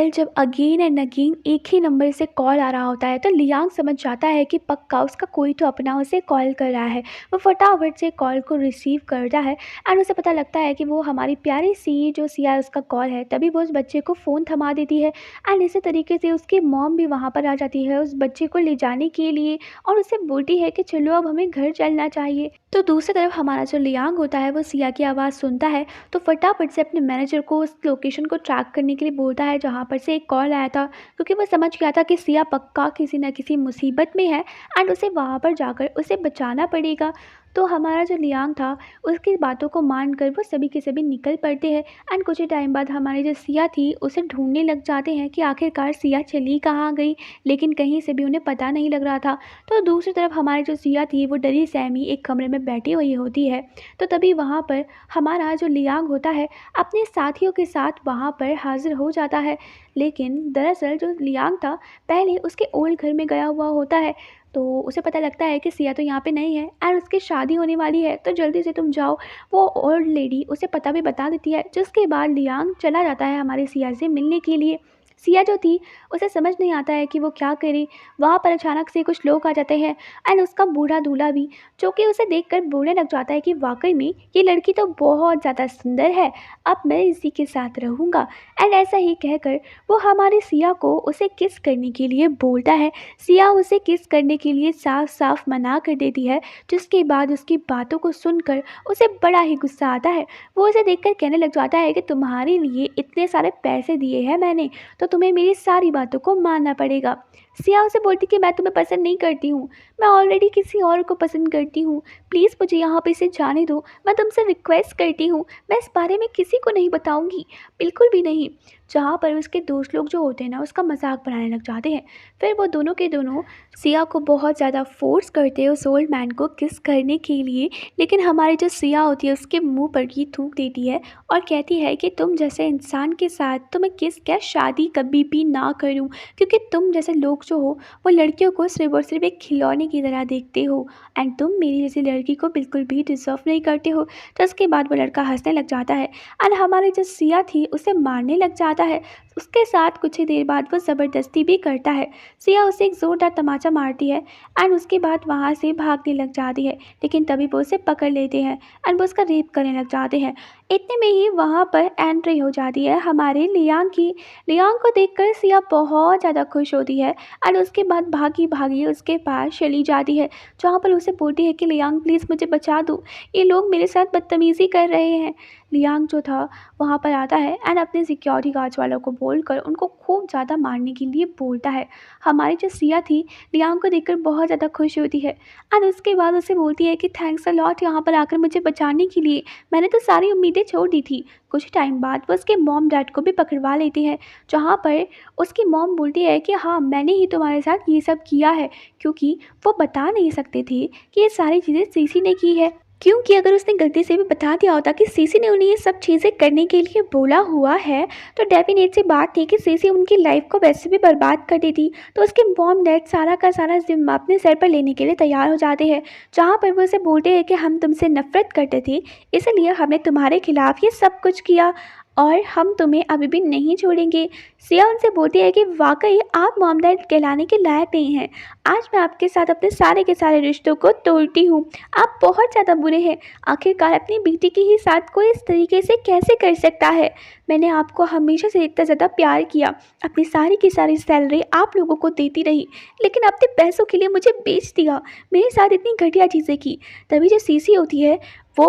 जब अगेन एंड अगेन एक ही नंबर से कॉल आ रहा होता है तो लियांग समझ जाता है कि पक्का उसका कोई तो अपना उसे कॉल कर रहा है। वो फटाफट से कॉल को रिसीव करता है एंड उसे पता लगता है कि वो हमारी प्यारी सी जो सिया है उसका कॉल है। तभी वो उस बच्चे को फ़ोन थमा देती है एंड इसी तरीके से उसकी मॉम भी वहाँ पर आ जाती है उस बच्चे को ले जाने के लिए और उसे बोलती है कि चलो अब हमें घर चलना चाहिए। तो दूसरी तरफ हमारा जो लियांग होता है वो सिया की आवाज़ सुनता है, तो फटाफट से अपने मैनेजर को उस लोकेशन को ट्रैक करने के लिए बोलता है जहाँ पर से एक कॉल आया था, क्योंकि वो समझ गया था कि सिया पक्का किसी न किसी मुसीबत में है एंड उसे वहाँ पर जाकर उसे बचाना पड़ेगा। तो हमारा जो लियांग था उसकी बातों को मानकर वो सभी के सभी निकल पड़ते हैं एंड कुछ ही टाइम बाद हमारी जो सिया थी उसे ढूंढने लग जाते हैं कि आखिरकार सिया चली कहाँ गई, लेकिन कहीं से भी उन्हें पता नहीं लग रहा था। तो दूसरी तरफ हमारी जो सिया थी वो डरी सहमी एक कमरे में बैठी हुई होती है। तो तभी वहाँ पर हमारा जो लियांग होता है अपने साथियों के साथ वहाँ पर हाजिर हो जाता है। लेकिन दरअसल जो लियांग था पहले उसके ओल्ड घर में गया हुआ होता है, तो उसे पता लगता है कि सिया तो यहाँ पे नहीं है एंड उसकी शादी होने वाली है, तो जल्दी से तुम जाओ। वो ओल्ड लेडी उसे पता भी बता देती है, जिसके बाद लियांग चला जाता है हमारी सिया से मिलने के लिए। सिया जो थी उसे समझ नहीं आता है कि वो क्या करे। वहाँ पर अचानक से कुछ लोग आ जाते हैं एंड उसका बूढ़ा दूल्हा भी, जो कि उसे देखकर बोलने लग जाता है कि वाकई में ये लड़की तो बहुत ज़्यादा सुंदर है, अब मैं इसी के साथ रहूँगा। एंड ऐसा ही कहकर वो हमारी सिया को उसे किस करने के लिए बोलता है। सिया उसे किस करने के लिए साफ साफ मना कर देती है, जिसके बाद उसकी बातों को सुनकर उसे बड़ा ही गुस्सा आता है। वो उसे देखकर कहने लग जाता है कि तुम्हारे लिए इतने सारे पैसे दिए हैं मैंने, तो तुम्हें मेरी सारी बातों को मानना पड़ेगा। सिया उसे बोलती कि मैं तुम्हें पसंद नहीं करती हूँ, मैं ऑलरेडी किसी और को पसंद करती हूँ, प्लीज़ मुझे यहाँ पे से जाने दो, मैं तुमसे रिक्वेस्ट करती हूँ, मैं इस बारे में किसी को नहीं बताऊँगी, बिल्कुल भी नहीं। जहाँ पर उसके दोस्त लोग जो होते हैं ना उसका मजाक बनाने लग जाते हैं। फिर वो दोनों के दोनों सिया को बहुत ज़्यादा फोर्स करते हैं उस ओल्ड मैन को किस करने के लिए, लेकिन हमारी जो सिया होती है उसके मुंह पर ही थूक देती है और कहती है कि तुम जैसे इंसान के साथ तो मैं किस क्या शादी कभी भी ना करूं, क्योंकि तुम जैसे लोग जो हो वो लड़कियों को सिर्फ और सिर्फ एक खिलौने की तरह देखते हो एंड तुम मेरी जैसी लड़की को बिल्कुल भी डिजर्व नहीं करते हो। तो उसके बाद वो लड़का हंसने लग जाता है एंड हमारी जो सिया थी उसे मारने लग जाता है। उसके साथ कुछ ही देर बाद वो ज़बरदस्ती भी करता है। सिया उसे एक ज़ोरदार तमाचा मारती है एंड उसके बाद वहाँ से भागने लग जाती है, लेकिन तभी वो उसे पकड़ लेते हैं एंड वो उसका रेप करने लग जाते हैं। इतने में ही वहाँ पर एंट्री हो जाती है हमारे लियांग की। लियांग को देखकर सिया बहुत ज़्यादा खुश होती है एंड उसके बाद भागी भागी उसके पास चली जाती है, जहाँ पर उसे बोलती है कि लियांग प्लीज़ मुझे बचा दो, ये लोग मेरे साथ बदतमीज़ी कर रहे हैं। लियांग जो था वहाँ पर आता है एंड अपने सिक्योरिटी गार्ड्स वालों को बोलकर उनको खूब ज़्यादा मारने के लिए बोलता है। हमारी जो सिया थी लियांग को देखकर बहुत ज़्यादा खुश होती है एंड उसके बाद उसे बोलती है कि थैंक्स अ लॉट यहाँ पर आकर मुझे बचाने के लिए, मैंने तो सारी उम्मीदें छोड़ दी थी। कुछ टाइम बाद वो उसके मॉम डैड को भी पकड़वा लेती है, जहाँ पर उसकी मॉम बोलती है कि हाँ मैंने ही तुम्हारे साथ ये सब किया है, क्योंकि वो बता नहीं सकते थे कि ये सारी चीज़ें सीसी ने की है, क्योंकि अगर उसने गलती से भी बता दिया होता कि सीसी ने उन्हें ये सब चीज़ें करने के लिए बोला हुआ है, तो डेफिनेट सी बात थी कि सीसी उनकी लाइफ को वैसे भी बर्बाद कर देती। तो उसके मॉम डैड सारा का सारा जिम्मा अपने सर पर लेने के लिए तैयार हो जाते हैं, जहाँ पर वो उसे बोलते हैं कि हम तुमसे नफरत करते थे, इसलिए हमने तुम्हारे खिलाफ़ ये सब कुछ किया और हम तुम्हें अभी भी नहीं छोड़ेंगे। सिया उनसे बोलती है कि वाकई आप मॉम डैड कहलाने के लायक नहीं हैं, आज मैं आपके साथ अपने सारे के सारे रिश्तों को तोड़ती हूँ, आप बहुत ज़्यादा बुरे हैं, आखिरकार अपनी बेटी के ही साथ कोई इस तरीके से कैसे कर सकता है। मैंने आपको हमेशा से इतना ज़्यादा प्यार किया, अपनी सारी की सारी सैलरी आप लोगों को देती रही, लेकिन अपने पैसों के लिए मुझे बेच दिया, मेरे साथ इतनी घटिया चीज़ें की। तभी जो सीसी होती है वो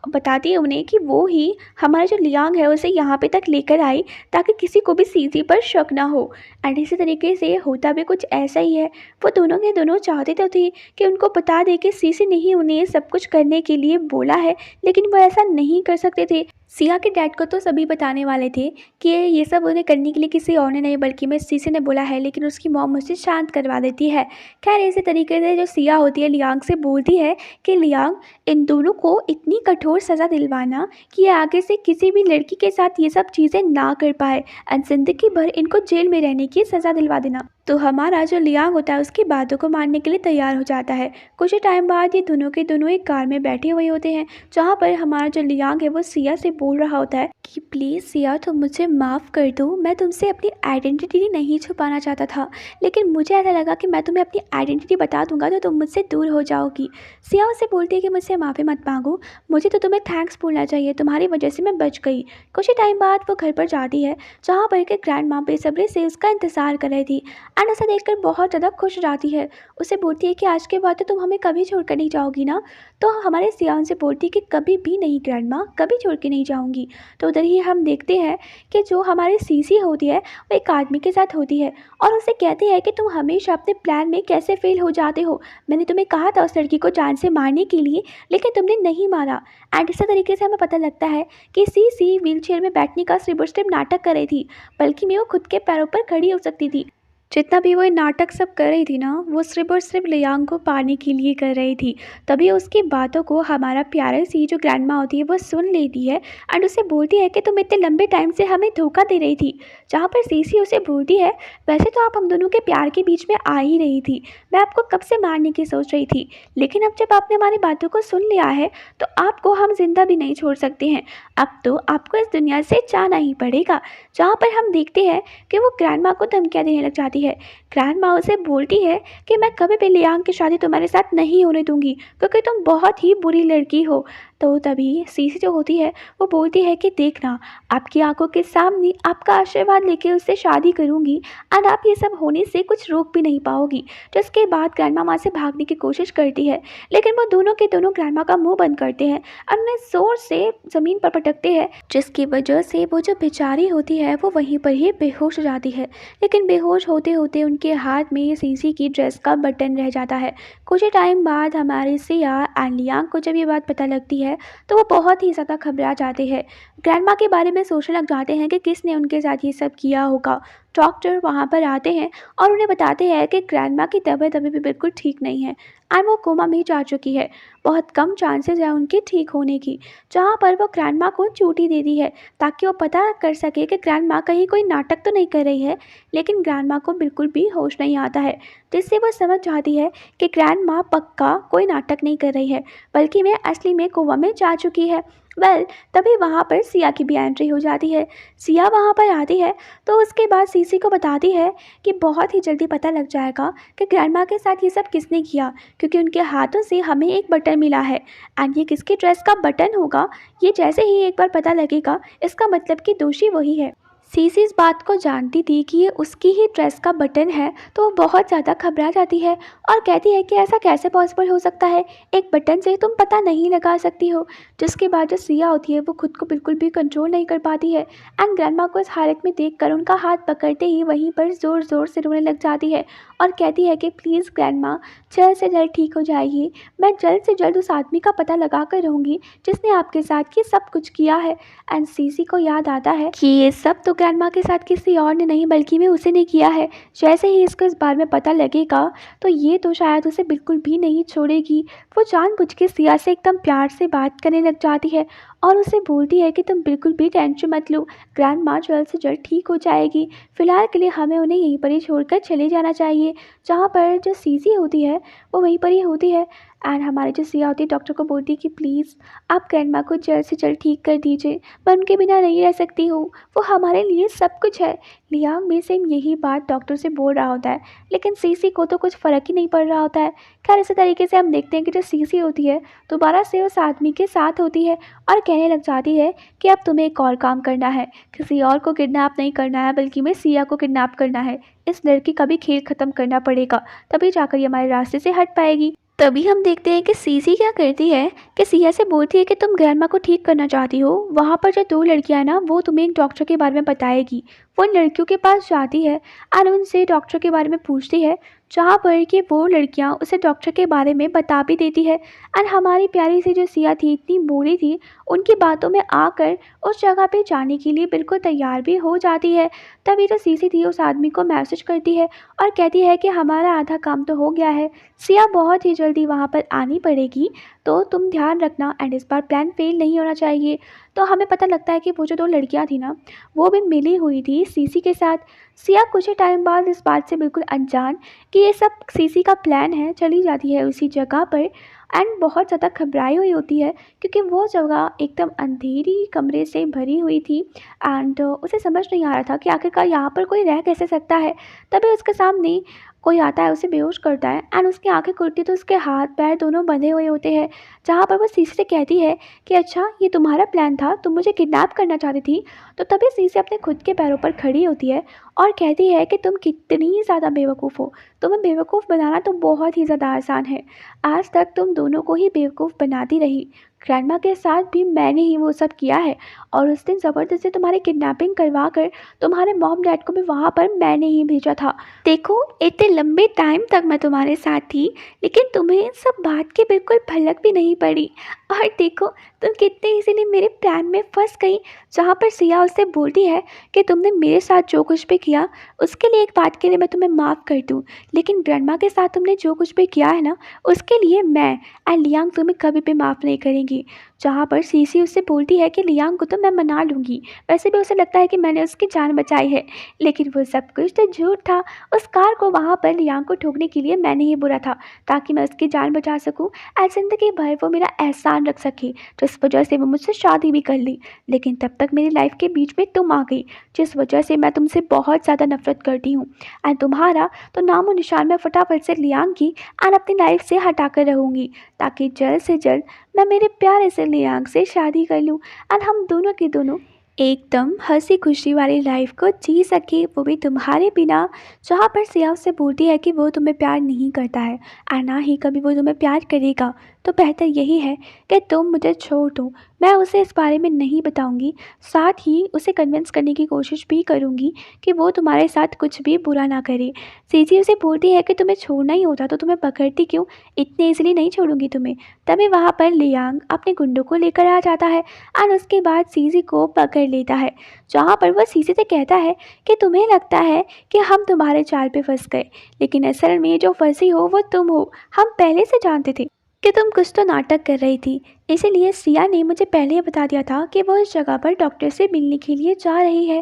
बताती है उन्हें कि वो ही हमारा जो लियांग है उसे यहाँ पे तक लेकर आई ताकि किसी को भी सीसी पर शक ना हो। एंड इसी तरीके से होता भी कुछ ऐसा ही है। वो दोनों के दोनों चाहते तो थे कि उनको बता दे कि सीसी ने ही उन्हें सब कुछ करने के लिए बोला है, लेकिन वो ऐसा नहीं कर सकते थे। सिया के डैड को तो सभी बताने वाले थे कि ये सब उन्हें करने के लिए किसी और ने नहीं बल्कि मैं सीसी ने बोला है, लेकिन उसकी मॉम मुझसे शांत करवा देती है। खैर इसी तरीके से जो सिया होती है लियांग से बोलती है कि लियांग, इन दोनों को इतनी कठोर सज़ा दिलवाना कि ये आगे से किसी भी लड़की के साथ ये सब चीज़ें ना कर पाए एंड ज़िंदगी भर इनको जेल में रहने की सज़ा दिलवा देना। तो हमारा जो लियांग होता है उसकी बातों को मानने के लिए तैयार हो जाता है। कुछ ही टाइम बाद ये दोनों के दोनों एक कार में बैठे हुए होते हैं, जहाँ पर हमारा जो लियांग है वो सिया से बोल रहा होता है कि प्लीज़ सिया तुम मुझे माफ़ कर दो, मैं तुमसे अपनी आइडेंटिटी नहीं छुपाना चाहता था, लेकिन मुझे ऐसा लगा कि मैं तुम्हें अपनी आइडेंटिटी बता दूंगा तो तुम मुझसे दूर हो जाओगी। सिया उसे बोलती है कि मुझसे माफ़ी मत मांगो, मुझे तो तुम्हें थैंक्स बोलना चाहिए, तुम्हारी वजह से मैं बच गई। कुछ ही टाइम बाद वो घर पर जाती है, जहाँ पर के ग्रैंड माँ बेसब्री से उसका इंतज़ार कर रही थी एंड उसे देखकर बहुत ज़्यादा खुश हो जाती है। उसे बोलती है कि आज के बाद तो तुम हमें कभी छोड़ कर नहीं जाओगी ना। तो हमारे सियान से बोलती है कि कभी भी नहीं ग्रैंड माँ, कभी छोड़ के नहीं जाऊँगी। तो उधर ही हम देखते हैं कि जो हमारी सीसी होती है वो एक आदमी के साथ होती है और उसे कहती है कि तुम हमेशा अपने प्लान में कैसे फेल हो जाते हो। मैंने तुम्हें कहा था उस लड़की को जान से मारने के लिए, लेकिन तुमने नहीं मारा। एंड इसी तरीके से हमें पता लगता है कि सीसी व्हील चेयर में बैठने का सिर्फ और सिर्फ नाटक कर रही थी, बल्कि मैं वो खुद के पैरों पर खड़ी हो सकती थी। जितना भी वो ये नाटक सब कर रही थी ना, वो सिर्फ और सिर्फ लियांग को पाने के लिए कर रही थी। तभी उसकी बातों को हमारा प्यारा सी जो ग्रैंड माँ होती है वो सुन लेती है एंड उसे बोलती है कि तुम इतने लंबे टाइम से हमें धोखा दे रही थी। जहाँ पर सीसी उसे बोलती है, वैसे तो आप हम दोनों के प्यार के बीच में आ ही रही थी, मैं आपको कब से मारने की सोच रही थी, लेकिन अब जब आपने हमारी बातों को सुन लिया है तो आपको हम जिंदा भी नहीं छोड़ सकते हैं। अब तो आपको इस दुनिया से जाना ही पड़ेगा। जहाँ पर हम देखते हैं कि वो ग्रैंड माँ को धमकियाँ देने लग जाती है। ग्रैंड माँ उसे बोलती है कि मैं कभी भी लियांग की शादी तुम्हारे साथ नहीं होने दूंगी, क्योंकि तुम बहुत ही बुरी लड़की हो। तो तभी सीसी जो होती है वो बोलती है कि देखना, आपकी आंखों के सामने आपका आशीर्वाद लेके उससे शादी करूंगी एंड आप ये सब होने से कुछ रोक भी नहीं पाओगी। जिसके बाद ग्रैंड माँ से भागने की कोशिश करती है, लेकिन वो दोनों के दोनों ग्रैंड माँ का मुंह बंद करते हैं और उन्हें जोर से ज़मीन पर पटकते हैं, जिसकी वजह से वो जो बेचारी होती है वो वहीं पर ही बेहोश हो जाती है। लेकिन बेहोश होते होते उनके हाथ में सीसी की ड्रेस का बटन रह जाता है। कुछ ही टाइम बाद हमारे सिया एंड लियांग को जब ये बात पता लगती है तो वो बहुत ही ज़्यादा घबरा जाते हैं। ग्रैंड माँ के बारे में सोचने लग जाते हैं कि किसने उनके साथ ये सब किया होगा। डॉक्टर वहाँ पर आते हैं और उन्हें बताते हैं कि ग्रैंड माँ की तबीयत अभी भी बिल्कुल ठीक नहीं है एंड वो कोमा में जा चुकी है। बहुत कम चांसेस है उनके ठीक होने की। जहाँ पर वो ग्रैंड माँ को चूटी दे दी है ताकि वो पता कर सके कि ग्रैंड माँ कहीं कोई नाटक तो नहीं कर रही है, लेकिन ग्रैंड माँ को बिल्कुल भी होश नहीं आता है, जिससे वो समझ जाती है कि ग्रैंड माँ पक्का कोई नाटक नहीं कर रही है, बल्कि मैं असली में कोमा में जा चुकी है। तभी वहाँ पर सिया की भी एंट्री हो जाती है। सिया वहाँ पर आती है तो उसके बाद सीसी को बताती है कि बहुत ही जल्दी पता लग जाएगा कि ग्रैंडमा के साथ ये सब किसने किया, क्योंकि उनके हाथों से हमें एक बटन मिला है एंड ये किसकी ड्रेस का बटन होगा ये जैसे ही एक बार पता लगेगा, इसका मतलब कि दोषी वही है। सीसी इस बात को जानती थी कि ये उसकी ही ड्रेस का बटन है, तो वो बहुत ज़्यादा घबरा जाती है और कहती है कि ऐसा कैसे पॉसिबल हो सकता है, एक बटन से तुम पता नहीं लगा सकती हो। जिसके बाद जो सिया होती है वो खुद को बिल्कुल भी कंट्रोल नहीं कर पाती है एंड ग्रैंडमा को इस हालत में देखकर उनका हाथ पकड़ते ही वहीं पर ज़ोर ज़ोर से रोने लग जाती है और कहती है कि प्लीज़ ग्रैंडमा, जल्द से जल्द ठीक हो जाइए, मैं जल्द से जल्द उस आदमी का पता लगा कर रहूँगी जिसने आपके साथ ये सब कुछ किया है। एंड सीसी को याद आता है कि ये सब तो ग्रैंडमा के साथ किसी और ने नहीं बल्कि मैं उसी ने किया है। जैसे ही इसको इस बारे में पता लगेगा तो ये तो शायद उसे बिल्कुल भी नहीं छोड़ेगी। वो जानबूझ के सिया से एकदम प्यार से बात करने लग जाती है और उसे बोलती है कि तुम बिल्कुल भी टेंशन मत लो, ग्रैंडमा जल्द से जल्द ठीक हो जाएगी, फ़िलहाल के लिए हमें उन्हें यहीं पर ही छोड़कर चले जाना चाहिए। जहाँ पर जो सीसी होती है वो वहीं पर ही होती है एंड हमारी जो सिया होती है डॉक्टर को बोलती है कि प्लीज़ आप ग्रैंडमा को जल्द से जल्द ठीक कर दीजिए, मैं उनके बिना नहीं रह सकती हूँ, वो हमारे लिए सब कुछ है। लियांग भी सेम यही बात डॉक्टर से बोल रहा होता है, लेकिन सीसी को तो कुछ फ़र्क ही नहीं पड़ रहा होता है। खैर इसी तरीके से हम देखते हैं कि जो सीसी होती है दोबारा से उस आदमी के साथ होती है और कहने लग जाती है कि अब तुम्हें एक और काम करना है, किसी और को किडनैप नहीं करना है बल्कि मैं सिया को किडनैप करना है। इस लड़की का भी खेल ख़त्म करना पड़ेगा, तभी जाकर ये हमारे रास्ते से हट पाएगी। तभी हम देखते हैं कि सीसी क्या करती है कि सिया से बोलती है कि तुम ग्रैंडमा को ठीक करना चाहती हो, वहाँ पर जो दो लड़कियां हैं ना वो तुम्हें एक डॉक्टर के बारे में बताएगी। वो उन लड़कियों के पास जाती है और उनसे डॉक्टर के बारे में पूछती है जहाँ पर कि वो लड़कियाँ उसे डॉक्टर के बारे में बता भी देती है। एंड हमारी प्यारी सी जो सिया थी, इतनी बूढ़ी थी, उनकी बातों में आकर उस जगह पे जाने के लिए बिल्कुल तैयार भी हो जाती है। तभी जो सीसी थी उस आदमी को मैसेज करती है और कहती है कि हमारा आधा काम तो हो गया है, सिया बहुत ही जल्दी वहाँ पर आनी पड़ेगी, तो तुम ध्यान रखना एंड इस बार प्लान फेल नहीं होना चाहिए। तो हमें पता लगता है कि वो जो 2 लड़कियाँ थी ना, वो भी मिली हुई थी सीसी के साथ। सिया कुछ ही टाइम बाद इस बात से बिल्कुल अनजान कि ये सब सीसी का प्लान है, चली जाती है उसी जगह पर एंड बहुत ज़्यादा घबराई हुई होती है, क्योंकि वो जगह एकदम अंधेरी कमरे से भरी हुई थी एंड उसे समझ नहीं आ रहा था कि आखिरकार यहाँ पर कोई रह कैसे सकता है। तभी उसके सामने कोई आता है, उसे बेहोश करता है एंड उसकी आंखें खुलती तो उसके हाथ पैर दोनों बंधे हुए होते हैं। जहाँ पर वो सीसी से कहती है कि अच्छा ये तुम्हारा प्लान था, तुम मुझे किडनैप करना चाहती थी। तो तभी सीसी अपने खुद के पैरों पर खड़ी होती है और कहती है कि तुम कितनी ज़्यादा बेवकूफ़ हो, तुम्हें बेवकूफ़ बनाना तो बहुत ही ज़्यादा आसान है। आज तक तुम दोनों को ही बेवकूफ़ बनाती रही, ग्रैंडमा के साथ भी मैंने ही वो सब किया है और उस दिन ज़बरदस्ती तुम्हारी किडनैपिंग करवा कर तुम्हारे मॉम डैड को भी वहाँ पर मैंने ही भेजा था। देखो इतने लंबे टाइम तक मैं तुम्हारे साथ थी, लेकिन तुम्हें इन सब बात की बिल्कुल भनक भी नहीं पड़ी। और देखो तुम कितने इजीली मेरे प्लान में फंस गई। जहाँ पर सिया उससे बोलती है कि तुमने मेरे साथ जो कुछ भी किया उसके लिए एक बात के लिए मैं तुम्हें माफ़ कर दूँ, लेकिन ग्रैंडमा के साथ तुमने जो कुछ भी किया है ना, उसके लिए मैं एंड लियांग तुम्हें कभी भी माफ़ नहीं करेंगी। जहाँ पर सीसी उससे बोलती है कि लियांग को तो मैं मना लूँगी, वैसे भी उसे लगता है कि मैंने उसकी जान बचाई है, लेकिन वो सब कुछ तो झूठ था। उस कार को वहाँ पर लियांग को ठोकने के लिए मैंने ही बुरा था, ताकि मैं उसकी जान बचा सकूँ और ज़िंदगी भर वो मेरा एहसान रख सके, जिस वजह से वो मुझसे शादी भी कर ली। लेकिन तब तक मेरी लाइफ के बीच में तुम आ गई, जिस वजह से मैं तुमसे बहुत ज़्यादा नफरत करती हूँ एंड तुम्हारा तो नामो निशान मैं फटाफट से लियांग की एंड अपनी लाइफ से हटा कर रहूँगी, ताकि जल्द से जल्द मैं मेरे प्यारे से लियांग से शादी कर लूँ और हम दोनों के दोनों एकदम हंसी खुशी वाली लाइफ को जी सके, वो भी तुम्हारे बिना। जहाँ पर सिया उससे बोलती है कि वो तुम्हें प्यार नहीं करता है और ना ही कभी वो तुम्हें प्यार करेगा, तो बेहतर यही है कि तुम मुझे छोड़ दो। मैं उसे इस बारे में नहीं बताऊंगी, साथ ही उसे कन्विंस करने की कोशिश भी करूंगी कि वो तुम्हारे साथ कुछ भी बुरा ना करे। सीजी उसे बोलती है कि तुम्हें छोड़ना ही होता तो तुम्हें पकड़ती क्यों, इतने ईजिली नहीं छोड़ूंगी तुम्हें। तभी वहाँ पर लियांग अपने गुंडों को लेकर आ जाता है और उसके बाद सीजी को पकड़ लेता है। जहाँ पर वह सीजी से कहता है कि तुम्हें लगता है कि हम तुम्हारे जाल पे फंस गए, लेकिन असल में जो फंसी हो वो तुम हो। हम पहले से जानते थे कि तुम कुछ तो नाटक कर रही थी, इसीलिए सिया ने मुझे पहले ही बता दिया था कि वो इस जगह पर डॉक्टर से मिलने के लिए जा रही है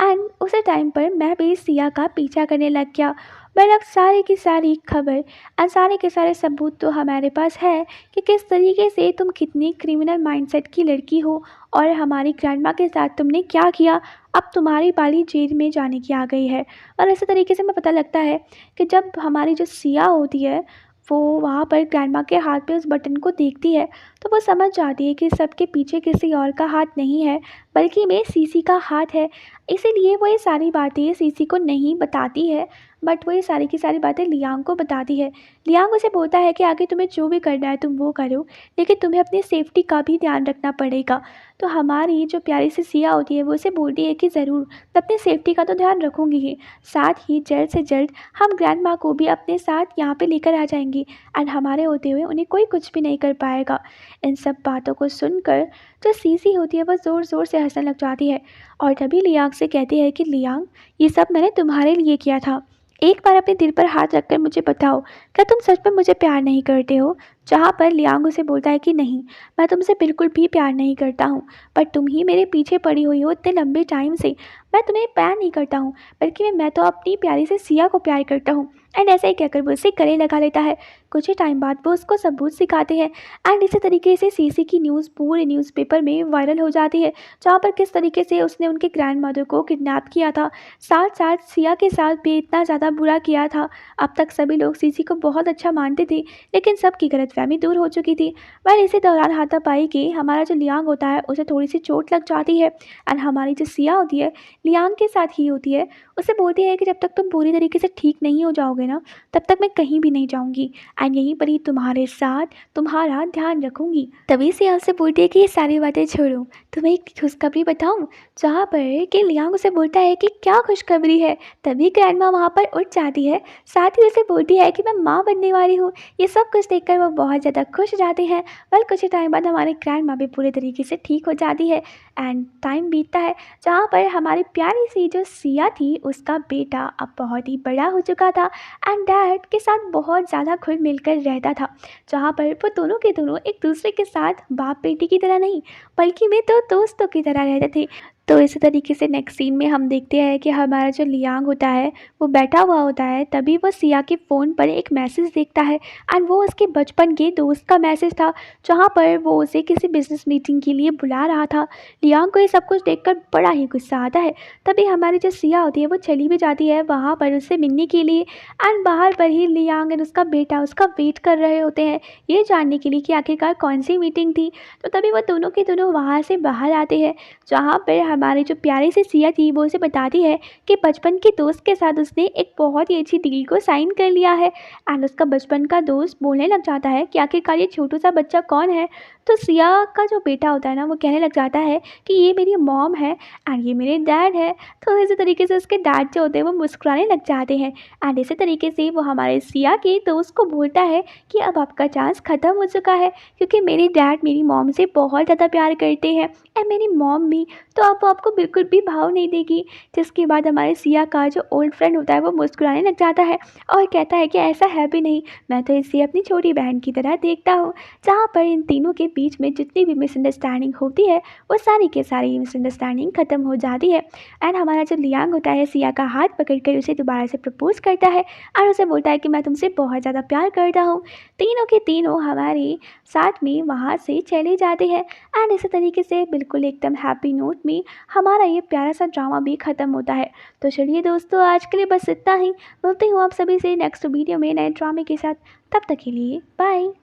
एंड उसी टाइम पर मैं भी सिया का पीछा करने लग गया। मतलब सारी की सारी खबर और सारे के सारे सबूत तो हमारे पास है कि किस तरीके से तुम कितनी क्रिमिनल माइंडसेट की लड़की हो और हमारी ग्रैंडमा के साथ तुमने क्या किया। अब तुम्हारी बारी जेल में जाने की आ गई है। और इसी तरीके से हमें पता लगता है कि जब हमारी जो सिया होती है वो वहाँ पर ग्रैंडमा के हाथ पे उस बटन को देखती है, तो वो समझ जाती है कि सबके पीछे किसी और का हाथ नहीं है, बल्कि में सीसी का हाथ है। इसीलिए वो ये सारी बातें सीसी को नहीं बताती है, बट वो ये सारी की सारी बातें लियांग को बताती है। लियांग उसे बोलता है कि आगे तुम्हें जो भी करना है तुम वो करो, लेकिन तुम्हें अपनी सेफ्टी का भी ध्यान रखना पड़ेगा। तो हमारी जो प्यारी सी सिया होती है वो उसे बोलती है कि ज़रूर मैं अपनी सेफ्टी का तो ध्यान रखूँगी ही, साथ ही जल्द से जल्द हम ग्रैंड माँ को भी अपने साथ यहाँ पे लेकर आ जाएंगी एंड हमारे होते हुए उन्हें कोई कुछ भी नहीं कर पाएगा। इन सब बातों को सुनकर जो सीसी होती है वह ज़ोर ज़ोर से हंसने लग जाती है और तभी लियांग से कहती है कि लियांग ये सब मैंने तुम्हारे लिए किया था, एक बार अपने दिल पर हाथ रखकर मुझे बताओ, क्या तुम सच में मुझे प्यार नहीं करते हो। जहाँ पर लियांग उसे बोलता है कि नहीं, मैं तुमसे बिल्कुल भी प्यार नहीं करता हूँ, पर तुम ही मेरे पीछे पड़ी हुई हो इतने लंबे टाइम से। मैं तुम्हें प्यार नहीं करता हूँ, बल्कि मैं तो अपनी प्यारी से सिया को प्यार करता हूँ। एंड ऐसा ही कहकर वो उसे गले लगा लेता है। कुछ ही टाइम बाद वो उसको सबूत सिखाते हैं एंड इसी तरीके से सीसी की न्यूज़ पूरे न्यूज़पेपर में वायरल हो जाती है, जहाँ पर किस तरीके से उसने उनके ग्रैंड मदर को किडनैप किया था, साथ साथ सिया के साथ भी इतना ज़्यादा बुरा किया था। अब तक सभी लोग सीसी को बहुत अच्छा मानते थे, लेकिन सबकी गलतफहमी दूर हो चुकी थी। वह इसी दौरान हाथापाई के हमारा जो लियांग होता है उसे थोड़ी सी चोट लग जाती है एंड हमारी जो सिया होती है लियांग के साथ ही होती है, उसे बोलती है कि जब तक तुम पूरी तरीके से ठीक नहीं हो जाओगे रहोगे ना, तब तक मैं कहीं भी नहीं जाऊँगी एंड यहीं पर ही तुम्हारे साथ तुम्हारा ध्यान रखूँगी। तभी सिया उससे बोलती है कि ये सारी बातें छोड़ो, तुम्हें एक खुशखबरी बताऊँ? जहाँ पर कि लियांग उसे बोलता है कि क्या खुशखबरी है? तभी ग्रैंडमा वहाँ पर उठ जाती है, साथ ही उसे बोलती है कि मैं माँ बनने वाली हूँ। ये सब कुछ देखकर वो बहुत ज़्यादा खुश हो जाते हैं। वेल कुछ ही टाइम बाद हमारी ग्रैंडमा भी पूरे तरीके से ठीक हो जाती है एंड टाइम बीतता है, जहाँ पर हमारी प्यारी सी जो सिया थी उसका बेटा अब बहुत ही बड़ा हो चुका था एंड डैड के साथ बहुत ज़्यादा घुल मिलकर रहता था, जहाँ पर वो दोनों के दोनों एक दूसरे के साथ बाप बेटी की तरह नहीं बल्कि वे तो दोस्तों की तरह रहते थे। तो इसी तरीके से नेक्स्ट सीन में हम देखते हैं कि हमारा जो लियांग होता है वो बैठा हुआ होता है, तभी वो सिया के फ़ोन पर एक मैसेज देखता है एंड वो उसके बचपन के दोस्त का मैसेज था, जहाँ पर वो उसे किसी बिजनेस मीटिंग के लिए बुला रहा था। लियांग को ये सब कुछ देखकर बड़ा ही गुस्सा आता है। तभी हमारी जो सिया होती है वो चली भी जाती है वहाँ पर उससे मिलने के लिए एंड बाहर पर ही लियांग एंड उसका बेटा उसका वेट कर रहे होते हैं, ये जानने के लिए कि आखिरकार कौन सी मीटिंग थी। तो तभी वो दोनों के दोनों वहाँ से बाहर आते हैं, जहाँ पर हमारी जो प्यारी सी सिया थी वो उसे बताती है कि बचपन के दोस्त के साथ उसने एक बहुत ही अच्छी डील को साइन कर लिया है एंड उसका बचपन का दोस्त बोलने लग जाता है कि आखिरकार ये छोटू सा बच्चा कौन है। तो सिया का जो बेटा होता है ना वो कहने लग जाता है कि ये मेरी मॉम है एंड ये मेरे डैड है। तो इसी तरीके से उसके डैड जो होते हैं वो मुस्कुराने लग जाते हैं एंड इसी तरीके से वो हमारे सिया के दोस्त को बोलता है कि अब आपका चांस ख़त्म हो चुका है, क्योंकि मेरे डैड मेरी मॉम से बहुत ज़्यादा प्यार करते हैं एंड मेरी मॉम भी, तो अब वो आपको बिल्कुल भी भाव नहीं देगी। जिसके बाद हमारे सिया का जो ओल्ड फ्रेंड होता है वो मुस्कुराने लग जाता है और कहता है कि ऐसा है भी नहीं, मैं तो इसे अपनी छोटी बहन की तरह देखता हूँ। जहाँ पर इन तीनों के बीच में जितनी भी मिसअंडरस्टैंडिंग होती है वो सारी के सारी मिसअंडरस्टैंडिंग ख़त्म हो जाती है एंड हमारा जो लियांग होता है सिया का हाथ पकड़कर उसे दोबारा से प्रपोज करता है और उसे बोलता है कि मैं तुमसे बहुत ज़्यादा प्यार करता हूँ। तीनों के तीनों हमारे साथ में वहाँ से चले जाते हैं एंड इसी तरीके से बिल्कुल एकदम हैप्पी नोट में हमारा ये प्यारा सा ड्रामा भी ख़त्म होता है। तो चलिए दोस्तों, आज के लिए बस इतना ही। मिलती हूँ आप सभी से नेक्स्ट वीडियो में नए ड्रामे के साथ। तब तक के लिए बाय।